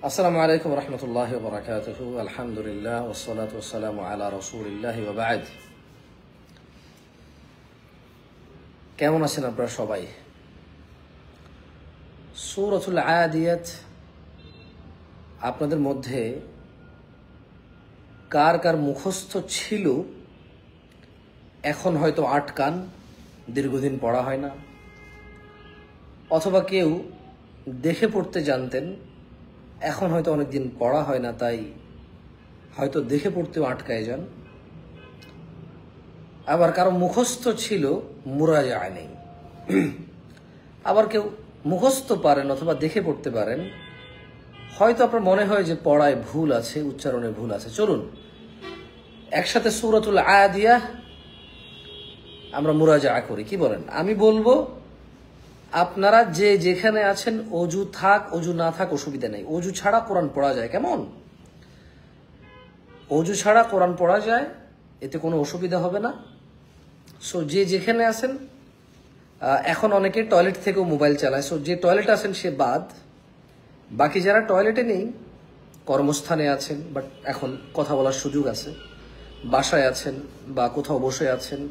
আসসালামু আলাইকুম রহমতুল্লাহি ওয়া বারাকাতুহু। আলহামদুলিল্লাহ ওয়াসসালাতু ওয়াসসালামু আলা রাসূলিল্লাহি ওয়া বা'দ। কেমন আছেন আপনারা সবাই? সূরাতুল আদিয়াত আপনাদের মধ্যে কার কার মুখস্থ ছিল? এখন হয়তো আটকান, দীর্ঘদিন পড়া হয় না, অথবা কেউ দেখে পড়তে জানতেন, এখন হয়তো অনেকদিন পড়া হয় না, তাই হয়তো দেখে পড়তেও আটকায় যান। আবার কারো মুখস্থ ছিল, মুরাজাআ নেই। আবার কেউ মুখস্থ পারেন অথবা দেখে পড়তে পারেন, হয়তো আপনার মনে হয় যে পড়ায় ভুল আছে, উচ্চারণে ভুল আছে। চলুন একসাথে সূরাতুল আদিয়াহ আমরা মুরাজাআ করি, কি বলেন? আমি বলবো, আপনারা যে যেখানে আছেন, অজু থাক অজু না থাক অসুবিধা নেই, অজু ছাড়া কোরআন পড়া যায়। কেমন? অজু ছাড়া কোরআন পড়া যায়, এতে কোনো অসুবিধা হবে না। সো যে যেখানে আছেন, এখন অনেকে টয়লেট থেকেও মোবাইল চালায়, সো যে টয়লেট আছেন সে বাদ। বাকি যারা টয়লেটে নেই, কর্মস্থানে আছেন, বাট এখন কথা বলার সুযোগ আছে, বাসায় আছেন বা কোথাও বসে আছেন,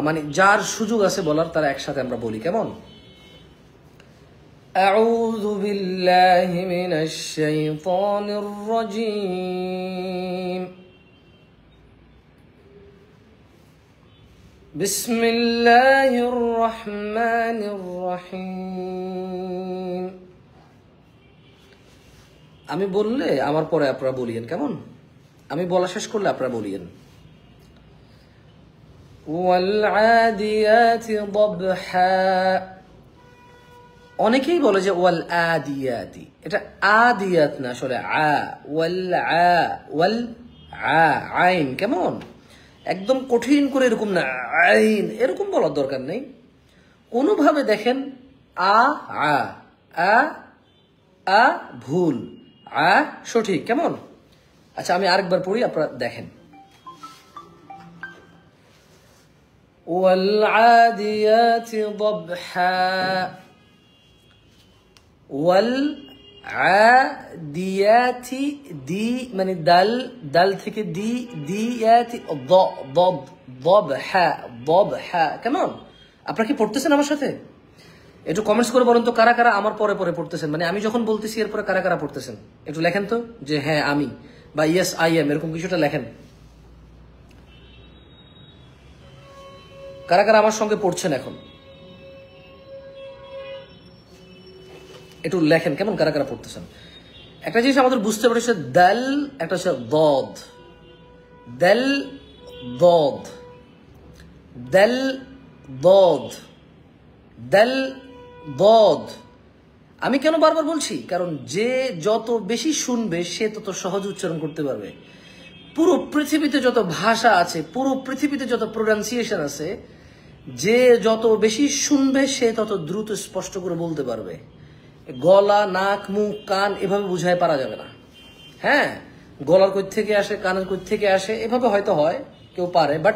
মানে যার সুযোগ আছে বলার, তারা একসাথে আমরা বলি। কেমন? আউযু বিল্লাহি মিনাশ শাইতানির রাজীম। বিসমিল্লাহির রহমানির রহিম। আমি বললে আমার পরে আপনারা বলিয়েন। কেমন? আমি বলা শেষ করলে আপনারা বলিয়েন। ওয়াল-আদিয়াতি দবহা। অনেকেই বলে যে ওয়াল আদিয়াতি, এটা আদিয়াত না, আসলে আ। ওয়াল আ, আইন। কেমন? একদম কঠিন করে এরকম না, আইন এরকম বলার দরকার নেই। কোনোভাবে দেখেন, আ আ আ আ ভুল, আ সঠিক। কেমন? আচ্ছা, আমি আরেকবার পড়ি, আপনারা দেখেন। ওয়াল-আদিয়াতি দবহা ওয়াল-আদিয়াতি, দি মানে দাল, দাল থেকে দি, দিয়াতি দবহা, দবহা। কেমন? আপনারা কি পড়তেছেন আমার সাথে? একটু কমেন্টস করে বলেন তো, কারা কারা আমার পরে পরে পড়তেছেন, মানে আমি যখন বলতেছি এরপরে কারা কারা পড়তেছেন। একটু লেখেন তো, যে হ্যাঁ আমি, বা ইয়েস আই এম, এরকম কিছুটা লেখেন। কারা কারা আমার সঙ্গে পড়ছেন এখন একটু লেখেন। কেমন? কারা কারা পড়তেছেন? একটা জিনিস আমাদের বুঝতে পারে, দাল, একটা হচ্ছে দদ। দাল দদ, দাল দদ, দাল দদ। আমি কেন বারবার বলছি? কারণ যে যত বেশি শুনবে সে তত সহজ উচ্চারণ করতে পারবে। পুরো পৃথিবীতে যত ভাষা আছে, পুরো পৃথিবীতে যত প্রোনাউন্সিয়েশন আছে, যে যত বেশি শুনবে সে তত দ্রুত স্পষ্ট করে বলতে পারবে। গলা, নাক, মুখ, কান এভাবে বুঝায় পারা যাবে না। হ্যাঁ, গলার কই থেকে আসে, কানের কই থেকে আসে, এভাবে হয়তো হয়, কেউ পারে, বাট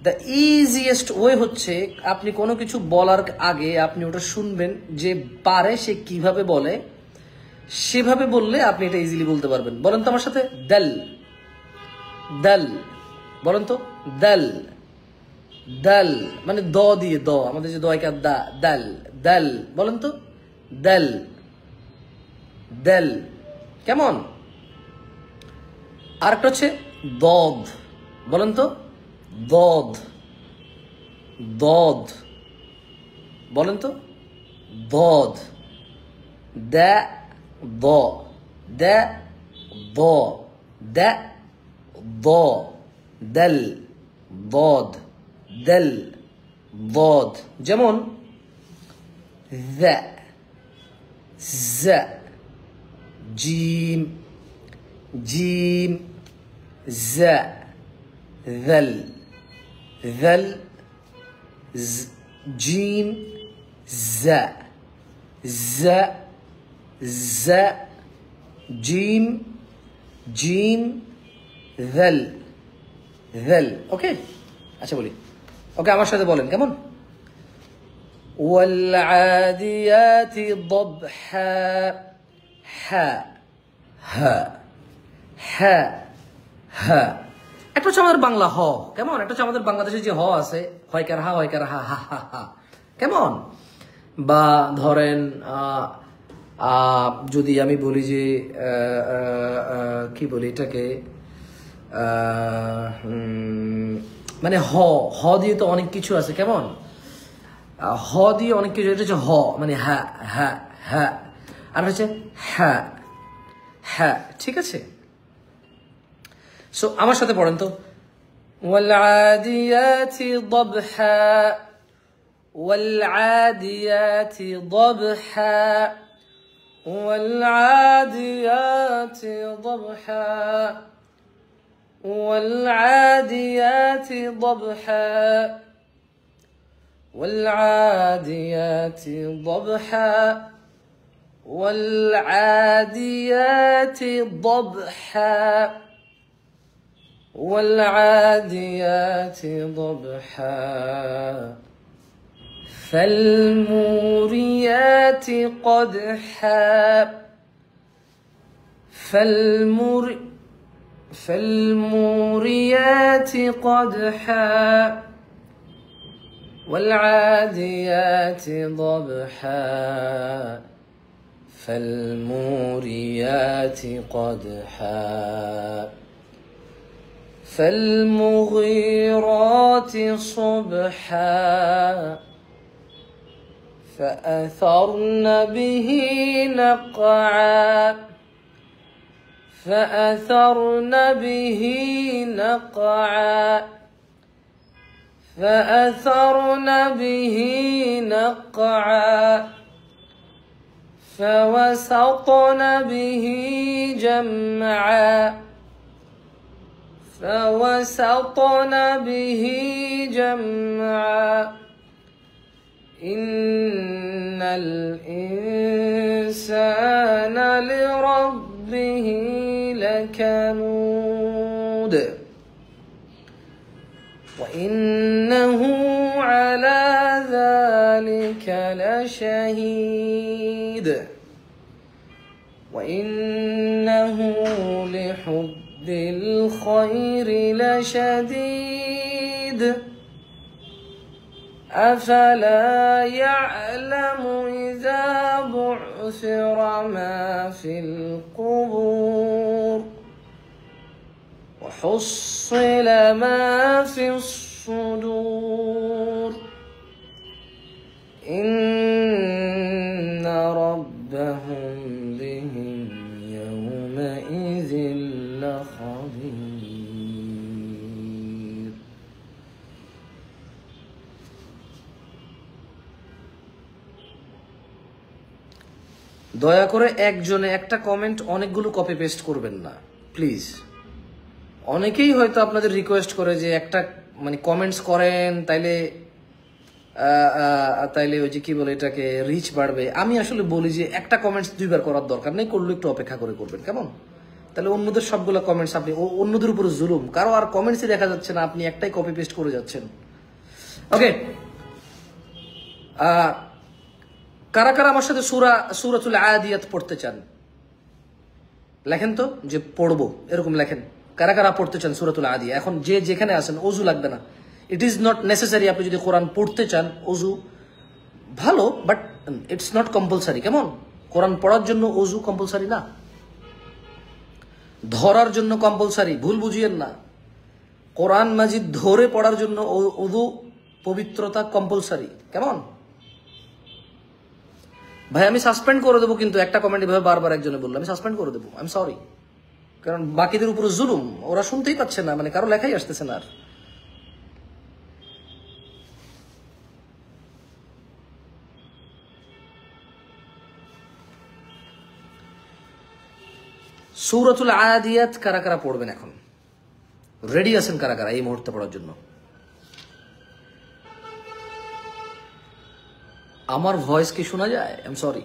দ্য ইজিয়েস্ট ওয়ে হচ্ছে আপনি কোনো কিছু বলার আগে আপনি ওটা শুনবেন, যে পারে সে কিভাবে বলে, সেভাবে বললে আপনি এটা ইজিলি বলতে পারবেন। বলেন তো আমার সাথে, দাল, দাল। বলেন তো, দাল, দাল মানে দ দিয়ে, দ আমাদের যে দয়কা, দা, দাল, দাল। বলেন তো, দাল, দাল। কেমন? আরেকটা হচ্ছে দদ। বলেন তো, দদ, দদ। বলেন তো, দদ। দা, দ, দা, দ, দা, দ, দাল, দদ, দাল, দদ। যেমন ذا, ز, جيم, جيم, ز, ذل, ذل, جيم, ز, ز, ز, جيم, جيم, ذل, ذل। ওকে, আচ্ছা বলি। ওকে, আমার সাথে বলেন। কেমন? والعاديات ضبحا হ্যাঁ হ্যাঁ হ্যাঁ হ্যাঁ। একটা হচ্ছে আমাদের বাংলা হ, কেমন? একটা হচ্ছে আমাদের বাংলাদেশে যে হ আছে, হয়কার হা হয়কার হা হা হা হা, কেমন? বা ধরেন যদি আমি বলি যে কি বলি এটাকে, মানে হ, হ দিয়ে তো অনেক কিছু আছে, কেমন? হ দিয়ে অনেক কিছু, এটা হচ্ছে হ মানে হ্যাঁ হ্যাঁ হ্যাঁ, আর হচ্ছে হ্যাঁ হ্যাঁ, ঠিক আছে? সো আমার সাথে পড়েন তো, والعاديات ضبحا والعاديات ضبحا والعاديات ضبحا والعاديات ضبحا والعاديات ضبحا والعاديات ضبحا والعاديات ضبحا فالموريات قدحا فالموريات قدحا والعاديات ضبحا فالموريات قدحا فالمغيرات صبحا فأثرن به نقعا فأثرن به نقعا فأثرن به نقعا فوسطن به جمعا فوسطن به جمعا إن الإنسان لربه لكنود وإنه على ذلك لشهيد وإنه لحب الخير لشديد أفلا يعلم إذا بعثر ما في القبور وحصل ما في الصدور إن ربهم بهم يومئذ لخبير. দয়া করে একজনে একটা কমেন্ট অনেকগুলো কপি পেস্ট করবেন না প্লিজ। অনেকেই হয়তো আপনাদের রিকোয়েস্ট করে যে একটা মানে কমেন্টস করেন, তাইলে তাইলে ওই যে কি বলে এটাকে রিচ বাড়বে। আমি আসলে বলি যে একটা কমেন্টস দুইবার করার দরকার নেই, করলে একটু অপেক্ষা করে করবেন, কেমন? তাহলে অন্যদের সবগুলো কমেন্টস আপনি অন্যদের উপরে জুলুম, কারো আর কমেন্টসই দেখা যাচ্ছে না, আপনি একটাই কপি পেস্ট করে যাচ্ছেন। ওকে, কারা কারা আমার সাথে সূরাতুল আদিয়াত পড়তে চান লেখেন তো, যে পড়বো এরকম লেখেন। কারা কারা পড়তে চান সূরাতুল আদিয়া? এখন যে যেখানে আছেন, ওযু লাগবে না, ইট ইজ নট নেসেসারি। আপনি যদি কোরআন পড়তে চান, ওযু ভালো, বাট ইটস নট কম্পালসারি, কেমন? কোরআন পড়ার জন্য ওযু কম্পালসারি না, ধরার জন্য কম্পালসারি, ভুল বুঝিয়েন না। কোরআন মাজিদ ধরে পড়ার জন্য ওযু পবিত্রতা কম্পালসারি, কেমন? ভাই আমি সাসপেন্ড করে দেবো কিন্তু একটা কমেন্ট এভাবে বারবার একজনে বললো, আমি সাসপেন্ড করে দেবো, আই এম সরি। কারণ বাকিদের উপরে জুলুম, ওরা শুনতেই পাচ্ছে না, মানে কারো লেখাই আসতেছে না। আর সূরাতুল আদিয়াত কারা কারা পড়বেন এখন? রেডি আছেন কারা কারা এই মুহূর্তে পড়ার জন্য? আমার ভয়েস কি শোনা যায়? আই এম সরি,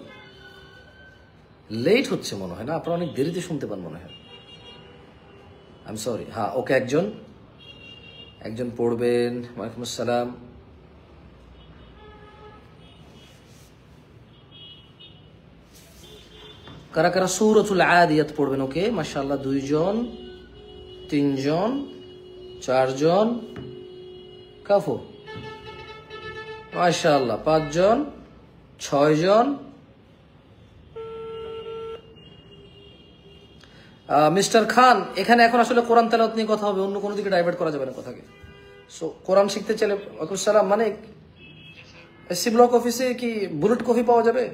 লেট হচ্ছে মনে হয় না, আপনারা অনেক দেরিতে শুনতে পান মনে হয়। I am sorry. হ্যাঁ, ওকে, একজন পড়বেন। ওয়ালাইকুম আসসালাম। কারা কারা সূরাতুল আদিয়াত পড়বেন? ওকে, মাশাআল্লাহ, 2 জন, 3 জন, 4 জন, কাফু, মাশাআল্লাহ, 5 জন, 6 জন। মিস্টার খান, এখানে এখন আসলে কোরআন তেলাওয়াত নিয়ে কথা হবে, অন্য কোনো দিকে ডাইভার্ট করা যাবে না কথাকে। সো কোরআন শিখতে চাইলে, ওয়ালাইকুম সালাম, মানে এসসি ব্লক অফিসে কি বুলেট কফি পাওয়া যাবে?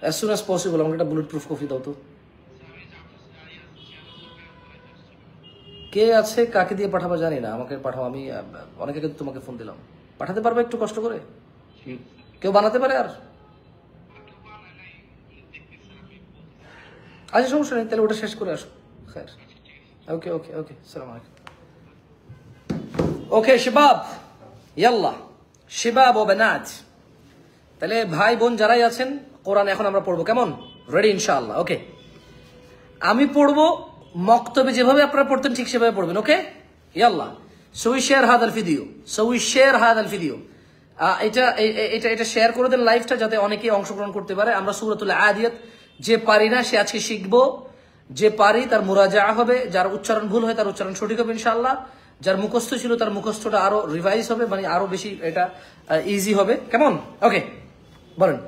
as soon as possible আমাকে একটা বুলেট প্রুফ কফি দাও তো। কে আছে, কাকে দিয়ে পাঠাবো জানি না, আমাকে পাঠাও, আমি অনেকে কিন্তু তোমাকে ফোন দিলাম, পাঠাতে পারবে একটু কষ্ট করে? কেউ বানাতে পারে? আর আচ্ছা, সমস্যা নেই, তাহলে ওটা শেষ করে আসো। খैर, ওকে ওকে ওকে, আসসালামু আলাইকুম। ওকে শিবাব, ইয়াল্লা শিবাব ও বানাত, তাহলে ভাই বোন যারাই আছেন, কোরআন এখন আমরা পড়বো, কেমন? রেডি ইনশাআল্লাহ? ওকে, আমি পড়বো মক্তবে যেভাবে আপনারা পড়তেন ঠিক সেভাবে পড়বেন। ওকে, ইয়াল্লা। সো উই শেয়ার হাদাল ভিডিও, সো উই শেয়ার হাদাল ভিডিও। এটা শেয়ার করে দেন লাইভটা, যাতে অনেকেই অংশগ্রহণ করতে পারে। আমরা সূরাতুল আদিয়াত, যে পারি না সে আজকে শিখবো, যে পারি তার মুরাজা হবে, যার উচ্চারণ ভুল হয় তার উচ্চারণ সঠিক হবে ইনশাআল্লাহ, যার মুখস্থ ছিল তার মুখস্থটা আরো রিভাইজ হবে, মানে আরো বেশি এটা ইজি হবে, কেমন? ওকে, বলেন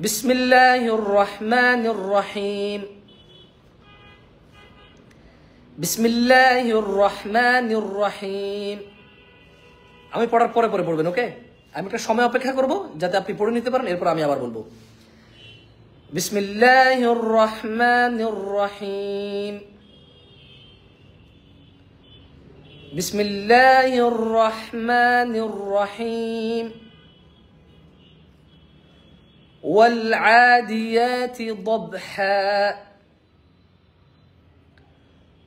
বিসমিল্লাহির রহমানির রহিম, বিসমিল্লাহির রহমানির রহিম। আমি পড়ার পরে পরে পড়বেন। ওকে, আমি একটা সময় অপেক্ষা করব যাতে আপনি পড়ে নিতে পারেন, এরপর আমি আবার বলবো। বিসমিল্লাহির রহমানির রহিম, বিসমিল্লাহির রহমানির রহিম। والعاديات ضبحا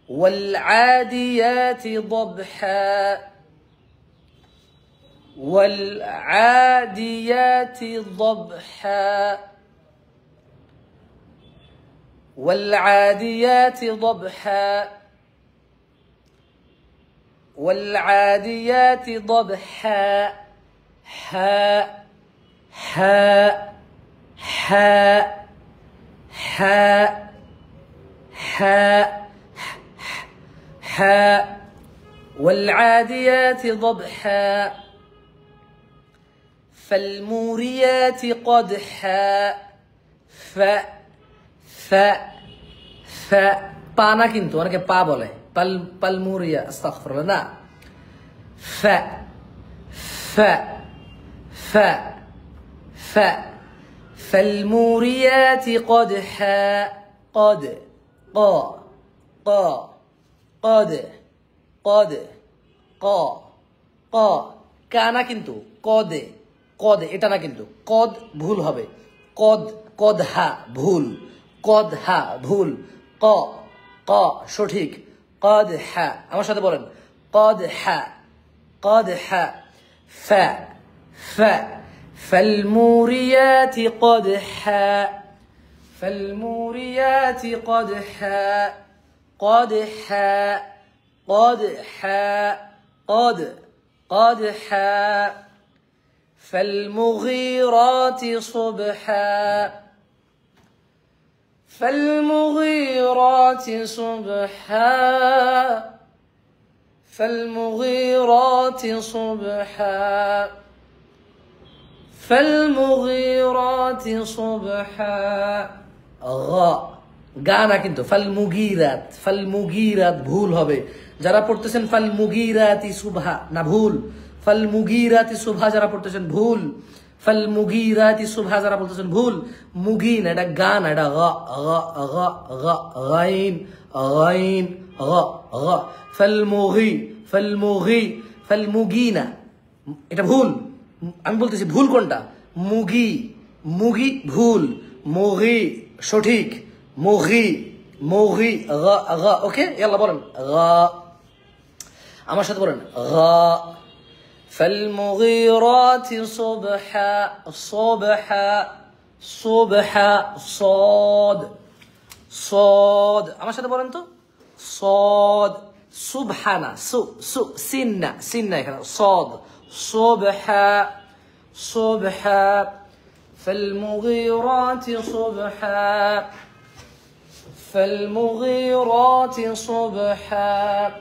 والعاديات ضبحا والعاديات ضبحا والعاديات ضبحا والعاديات ضبحا حاء حاء حاء حاء حاء حاء والعاديات ضبحا فالموريات قدحا ف ف ف পানা কিন্তু অনেকে পা বলে, পালমুরিয়া, আস্তাগফিরুল্লাহ, না, ফ ফ ফ ফ فالموريات قدحا قد قا قا قد قد قا قا কানা কিন্তু কদে কদে, এটা না কিন্তু, কদ ভুল হবে, কদ কদহা ভুল, কদহা ভুল, ক ক সঠিক, কদহা, আমার সাথে বলেন কদহা কদহা। ফ ফ فالموريات قدحا فالموريات قدحا قدحا قدحا قد قدحا فالمغيرات صبحا فالمغيرات صبحا فالمغيرات صبحا فالمغيرات صبحا غا গানা কিন্তু ফালমুগিরাত, ফালমুগিরাত ভুল হবে, যারা পড়তেছেন ফালমুগিরাতি সুবহা, না ভুল, ফালমুগিরাতি সুবহা যারা পড়তেছেন ভুল, ফালমুগিরাতি সুবহা যারা বলতেছেন ভুল, মুগিন এটা গান, এটা গা গা গা গা গাইন গাইন গা গা, ফালমুগি ফালমুগি ফালমুগিনা, এটা ভুল, আমি বলতেছি ভুল কোনটা, মুগি মুগি ভুল, মুগি সঠিক, মুগি মুগি গা গা। ওকে, ইয়াল্লা বলেন গা, আমার সাথে বলেন গা। فالمغيرات صبحا صبحا صبحا صاد صاد আমার সাথে বলেন তো, صاد সুবহানা, সু সু সিন্না সিন্না, এখানে صاد صبحا صبحا فالمغيرات صبحا فالمغيرات صبحا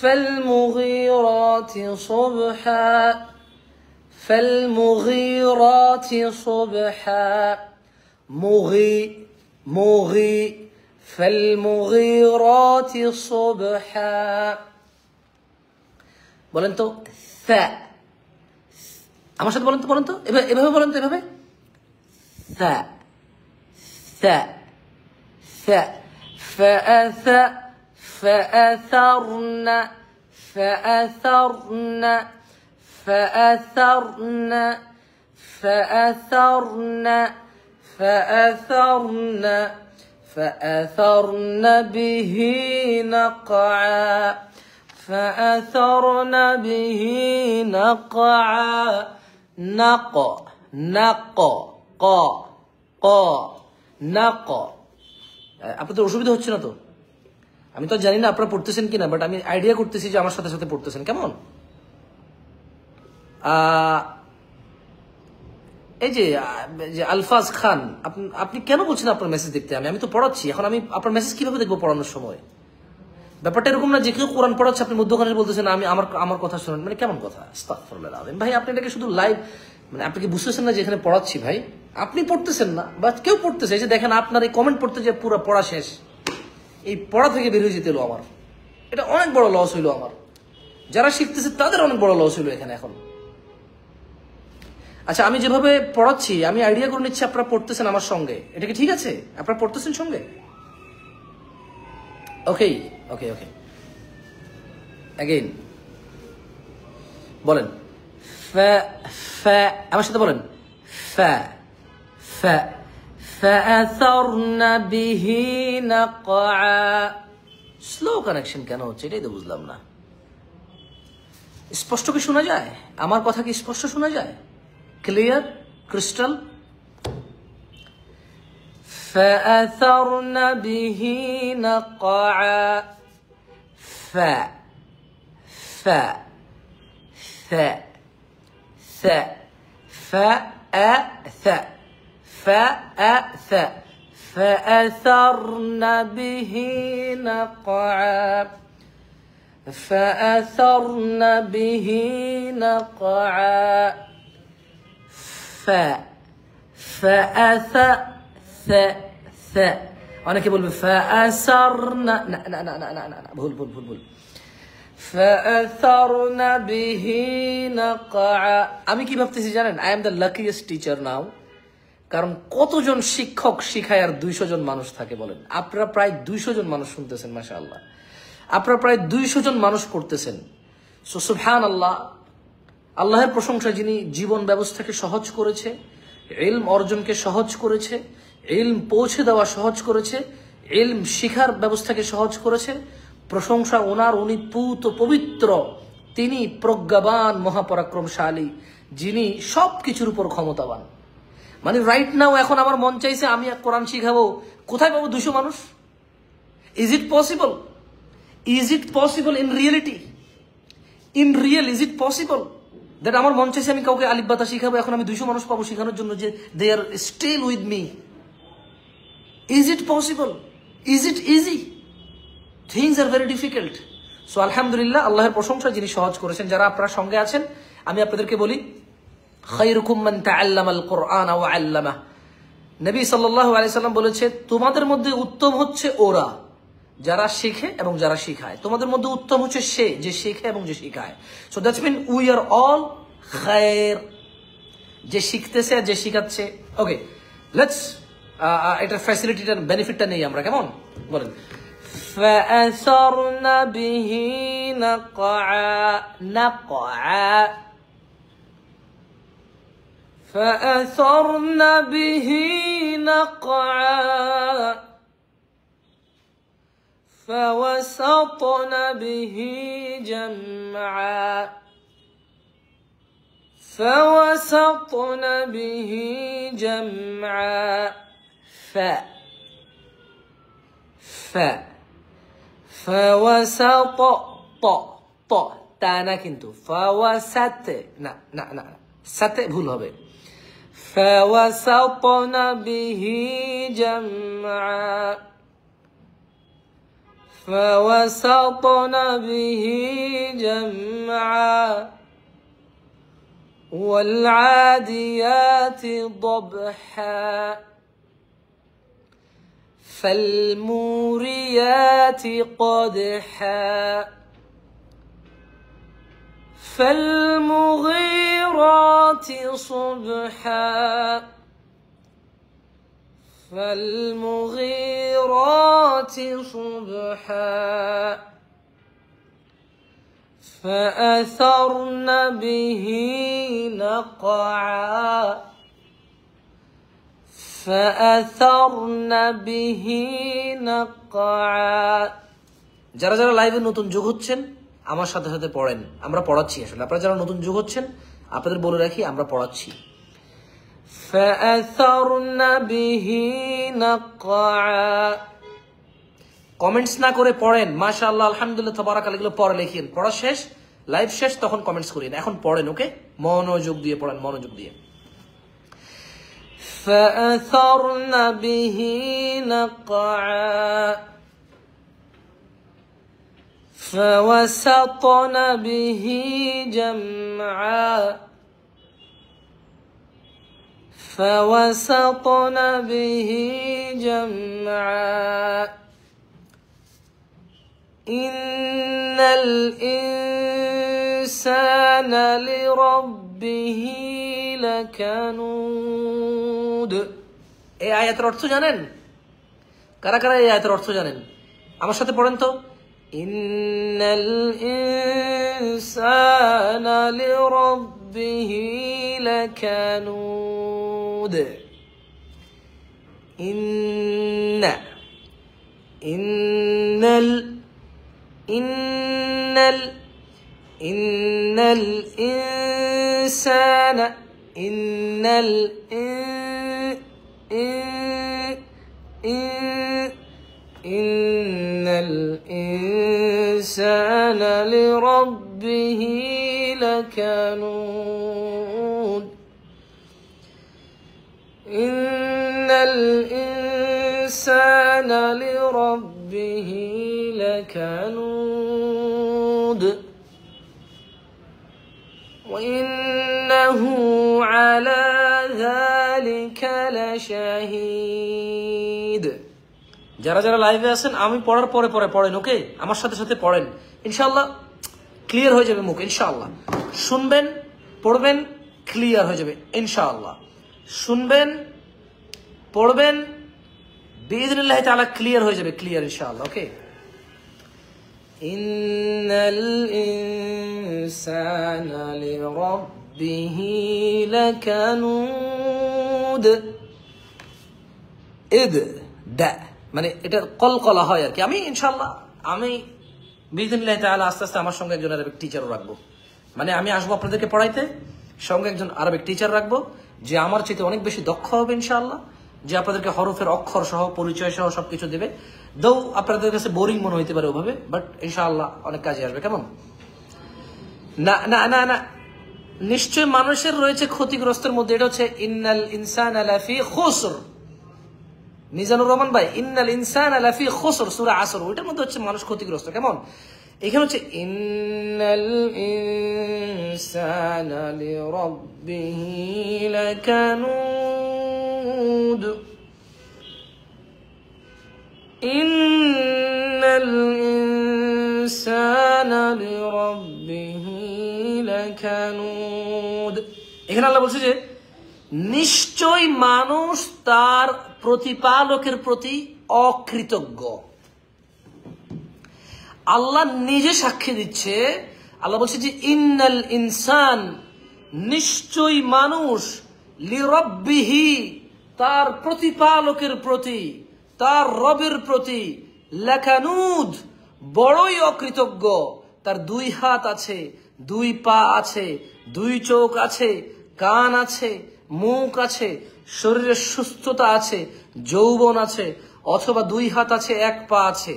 فالمغيرات صبحا فالمغيرات صبحا مغي فالمغيرات صبحا বলেন তো থা আমার সাথে বলেন তো এভাবে বলেন তো এভাবে থা থা থা فأثرن فأثرن فأثرن فأثرن فأثرن فأثرن به نقعا فأثرن به نقعا نق نق ق ق نق আপনাদের অসুবিধা হচ্ছে না তো? আমি তো জানি না আপনারা পড়তেছেন কিনা, বাট আমি আইডিয়া করতেছি যে আমার সাথে সাথে পড়তেছেন। কেমন এই যে আলফাজ খান, আপনি কেন বলছেন আপনার মেসেজ দেখতে? আমি তো পড়াচ্ছি এখন, আমি আপনার মেসেজ কিভাবে দেখবো পড়ানোর সময়? ব্যাপারটা এরকম না যে কেউ কোরআন পড়াচ্ছে আপনি মধ্যখানে বলতেছেন আমি আমার কথা শুনেন, মানে কেমন কথা? আস্তাগফিরুল্লাহ আযীম। ভাই আপনি এটাকে শুধু লাইভ, মানে আপনি কি বুঝতেছেন না যে এখানে পড়াচ্ছি? ভাই আপনি পড়তেছেন না বা কেউ পড়তেছে, এই যে দেখেন আপনার এই কমেন্ট পড়তে যে পুরো পড়া শেষ, এই পড়া থেকে বের হয়ে যেতে এলো আমার, এটা অনেক বড় লস হইলো আমার। যারা শিখতেছে তাদের অনেক বড় লস হইলো এখানে এখন। আচ্ছা আমি যেভাবে পড়াচ্ছি আমি আইডিয়া করে নিচ্ছি আপনারা পড়তেছেন আমার সঙ্গে, এটা কি ঠিক আছে? আপনারা পড়তেছেন সঙ্গে? ওকে ওকে ওকে অ্যাগেইন বলেন আমার সাথে বলেন فأثرن به نقعا। স্লো কানেকশন কেন হচ্ছে এটাই তো বুঝলাম না। স্পষ্ট কি শোনা যায়? আমার কথা কি স্পষ্ট শোনা যায়? Clear crystal? فأثرن به نقعا ف ف ث ث فأث فأث فأثرن به نقعا فأثرن به نقعا فأث ث ث অনেকে বলবে فأثرن না না না না না না ভুল ভুল ভুল ভুল فأثرن به نقعا। আমি কি ভাবতেছি জানেন? I am the luckiest teacher now. কারণ কতজন শিক্ষক শিখায় আর 200 জন মানুষ থাকে বলেন? আপনারা প্রায় 200 জন মানুষ শুনতেছেন, মাশাআল্লাহ। আপনারা প্রায় 200 জন মানুষ পড়তেছেন। সো সুবহানাল্লাহ, আল্লাহের প্রশংসা যিনি জীবন ব্যবস্থাকে সহজ করেছে, ইলম অর্জনকে সহজ করেছে, ইলম পৌঁছে দেওয়া সহজ করেছে, ইলম শিখার ব্যবস্থাকে সহজ করেছে। প্রশংসা ওনার, উনি পূত পবিত্র, তিনি প্রজ্ঞাবান মহাপরাক্রমশালী, যিনি সবকিছুর উপর ক্ষমতাবান। মানে রাইট নাও এখন আমার মন চাইছে আমি এক কোরআন শিখাবো, কোথায় পাবো 200 মানুষ? Is it possible? Is it possible in reality? In real is it possible that আমার মন চাইছে আমি কাউকে আলিফ বাতা শিখাবো, এখন আমি 200 মানুষ পাবো শেখানোর জন্য, যে they are still with me? Is it possible? Is it easy? Things are very difficult. So আলহামদুলিল্লাহ, আল্লাহর প্রশংসা যিনি সহজ করেছেন। যারা আপনার সঙ্গে আছেন আমি আপনাদেরকে বলি, খায়রুকুম মান তাআল্লামাল কুরআন ওয়া আল্লামাহ। নবী সাল্লাল্লাহু আলাইহি সাল্লাম বলেছে, তোমাদের মধ্যে উত্তম হচ্ছে ওরা যারা শিখে এবং যারা শিখায়। তোমাদের মধ্যে উত্তম হচ্ছে সে যে শিখে এবং যে শিখায়। So that's mean we are all খায়র, যে শিখতেছে আর যে শিখাচ্ছে। ওকে, লেটস এটার ফ্যাসিলিটিটার বেনিফিটটা নেই আমরা, কেমন বলেন? فأثرن به نقعا نقعا فأثرن به نقعا فوسطن به جمعا فوسطن به جمعا فوسط তা না কিন্তু ফাওয়াসাতে না না না সাথে ভুল হবে ফাওয়াসাতনা বিহি জামআ ফাওয়াসাতনা বিহি জামআ والعاديات ضبحا فالموريات قدحا فالمغيرات صبحا فالمغيرات صبحا فأثرن به نقعا فأثرن به نقعا যারা যারা লাইভে নতুন যোগ হচ্ছেন আমার সাথে সাথে পড়েন, আমরা পড়াচ্ছি। আসলে আপনারা যারা নতুন যোগ হচ্ছেন আপনাদের বলে রাখি আমরা পড়াচ্ছি। فأثرن به نقعا কমেন্টস না করে পড়েন। মাশাআল্লাহ, আলহামদুলিল্লাহ, তাবারাকাল্লাহ, এগুলো পড়ে লিখেন। পড়া শেষ, লাইভ শেষ, তখন কমেন্টস করেন। এখন পড়েন, ওকে? মনোযোগ দিয়ে পড়েন, মনোযোগ দিয়ে। فأثرن به نقعا فوسطن به جمعا فوسطن به جمعا إن الإنسان لربه لكنود। এই আয়াতের অর্থ জানেন? কারা কারা এই আয়াতের অর্থ জানেন? আমার সাথে পড়েন তো। إن الإنسان لربه لكنود إن الإنسان إن الإنسان لربه لكنود إن الإنسان لربه لكنود وإنه على ذلك لشهيد। যারা যারা লাইভে আছেন আমি পড়ার পরে পরে পড়েন, ওকে? আমার সাথে সাথে পড়েন, ইনশাআল্লাহ ক্লিয়ার হয়ে যাবে মুখ, ইনশাআল্লাহ। শুনবেন, পড়বেন, ক্লিয়ার হয়ে যাবে ইনশাআল্লাহ। শুনবেন, পড়বেন, বিইذنিল্লাহি তাআলা ক্লিয়ার হয়ে যাবে, ক্লিয়ার ইনশাআল্লাহ, ওকে? ইন্নাল ইনসানা লিরাব্বিহি লাকানুদ। দা মানে এটা কলকলা হয় আর কি। আমি ইনশাআল্লাহ আমি বিইذنিল্লাহি তাআলা আস্তে আস্তে আমার সঙ্গে একজন আরবিক টিচারও রাখবো। মানে আমি আসবো আপনাদেরকে পড়াইতে, সঙ্গে একজন আরবিক টিচার রাখবো যে আমার চাইতে অনেক বেশি দক্ষ হবে ইনশাআল্লাহ, যে আপনাদেরকে হরফের অক্ষর সহ পরিচয় সহ সবকিছু দেবে। দৌ আপনাদের কাছে বোরিং মনে হইতে পারে ওভাবে, বাট ইনশাআল্লাহ অনেক কাজে আসবে। কেমন? না না না না, নিশ্চয় মানুষের রয়েছে ক্ষতিগ্রস্তের মধ্যে। এটা হচ্ছে ইন্নাল ইনসানা লাফি খুসর। মিজানুর রহমান ভাই, ইন্নাল ইনসানা লাফি খুসর, সূরা আসর, ওইটার মধ্যে হচ্ছে মানুষ ক্ষতিগ্রস্ত। কেমন? এখানে হচ্ছে ইন্নাল ইনসানা লিরাব্বিহি লাকানুদ। ইন্নাল ইনসানা লিরাব্বিহি লাকানুদ। এখানে আল্লাহ বলছে যে নিশ্চয় মানুষ তার প্রতিপালকের প্রতি অকৃতজ্ঞ। আল্লাহ নিজে সাক্ষী দিচ্ছে। আল্লাহ বলছে যে ইন্নাল ইনসান, নিশ্চয় মানুষ, লিরাব্বিহি, তার প্রতিপালকের প্রতি, তার রবের প্রতি, লাকানুদ, বড়ই অকৃতজ্ঞ। তার দুই হাত আছে, দুই পা আছে, দুই চোখ আছে, কান আছে, মুখ আছে, শরীরের সুস্থতা আছে, যৌবন আছে, অথবা দুই হাত আছে, এক পা আছে,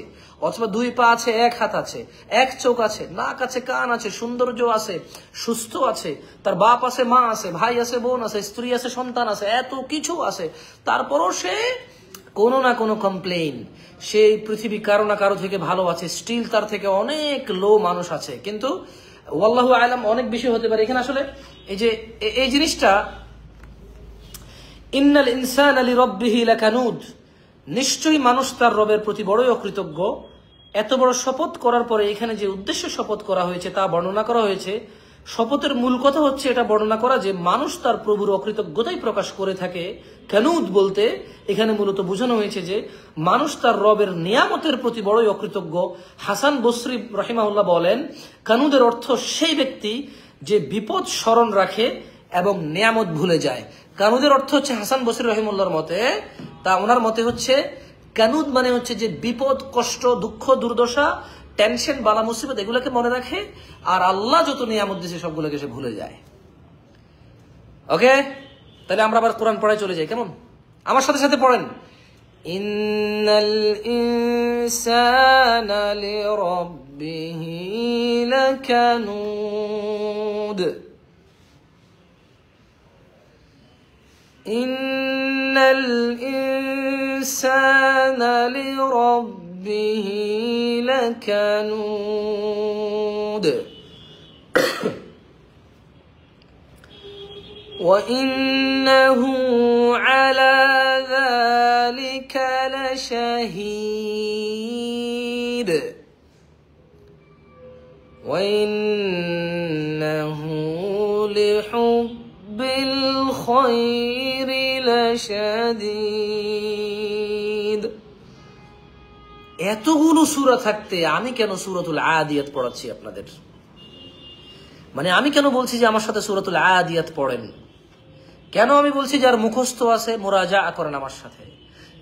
অথবা 2 পা আছে, 1 হাত আছে, 1 চোখ আছে, নাক আছে, কান আছে, সৌন্দর্য আছে, সুস্থ আছে, তার বাপ আছে, মা আছে, ভাই আছে, বোন আছে, স্ত্রী আছে, সন্তান আছে, এত কিছু আছে, তারপরও সে কোনো না কোনো কমপ্লেইন, সেই পৃথিবী কারো না কারো থেকে ভালো আছে, স্টিল তার থেকে অনেক লো মানুষ আছে। কিন্তু ওয়াল্লাহু আলাম অনেক বেশি হতে পারে। এখানে আসলে এই জিনিসটা ইন্নাল ইনসানা লিরাব্বিহি লাকানুদ, নিশ্চয়ই মানুষ তার রবের প্রতি বড়ই অকৃতজ্ঞ। এত বড় শপথ করার পরে এখানে যে উদ্দেশ্যে শপথ করা হয়েছে তা বর্ণনা করা হয়েছে। শপথের মূল কথা হচ্ছে এটা বর্ণনা করা যে মানুষ তার প্রভুর অকৃতজ্ঞতাই প্রকাশ করে থাকে। কানুদ বলতে এখানে মূলত বোঝানো হয়েছে যে মানুষ তার রবের নিয়ামতের প্রতি বড়ই অকৃতজ্ঞ। হাসান বসরি রাহিমাহুল্লাহ বলেন, কানুদের অর্থ সেই ব্যক্তি যে বিপদ স্মরণ রাখে এবং নিয়ামত ভুলে যায়। কানুদের অর্থ হচ্ছে হাসান বসরি রহিমুল্লাহর মতে, ওনার মতে হচ্ছে কানুদ মানে হচ্ছে যে বিপদ, কষ্ট, দুঃখ, দুর্দশা, টেনশন, বালা মুসিবত এগুলোকে মনে রাখে, আর আল্লাহ যত নিয়ামত দিয়েছে সবগুলোকে সে ভুলে যায়। ওকে, তাহলে আমরা আবার কোরআন পড়ায় চলে যাই, কেমন? আমার সাথে সাথে পড়েন। ইন্নাল ইনসানা লিরাব্বিহি লাকানুদ। ইন্নাল ইনসানা লিরাব্বিহি লাকানুদ وإنه على ذلك لشهيد وإنه لحب الخير لشديد। এতগুলো সূরা থাকতে আমি কেন সূরাতুল আদিয়াত পড়াচ্ছি আপনাদের? মানে আমি কেন বলছি যে আমার সাথে সূরাতুল আদিয়াত পড়েন? কেন আমি বলছি যার মুখস্থ আছে মুরাজা করেন আমার সাথে?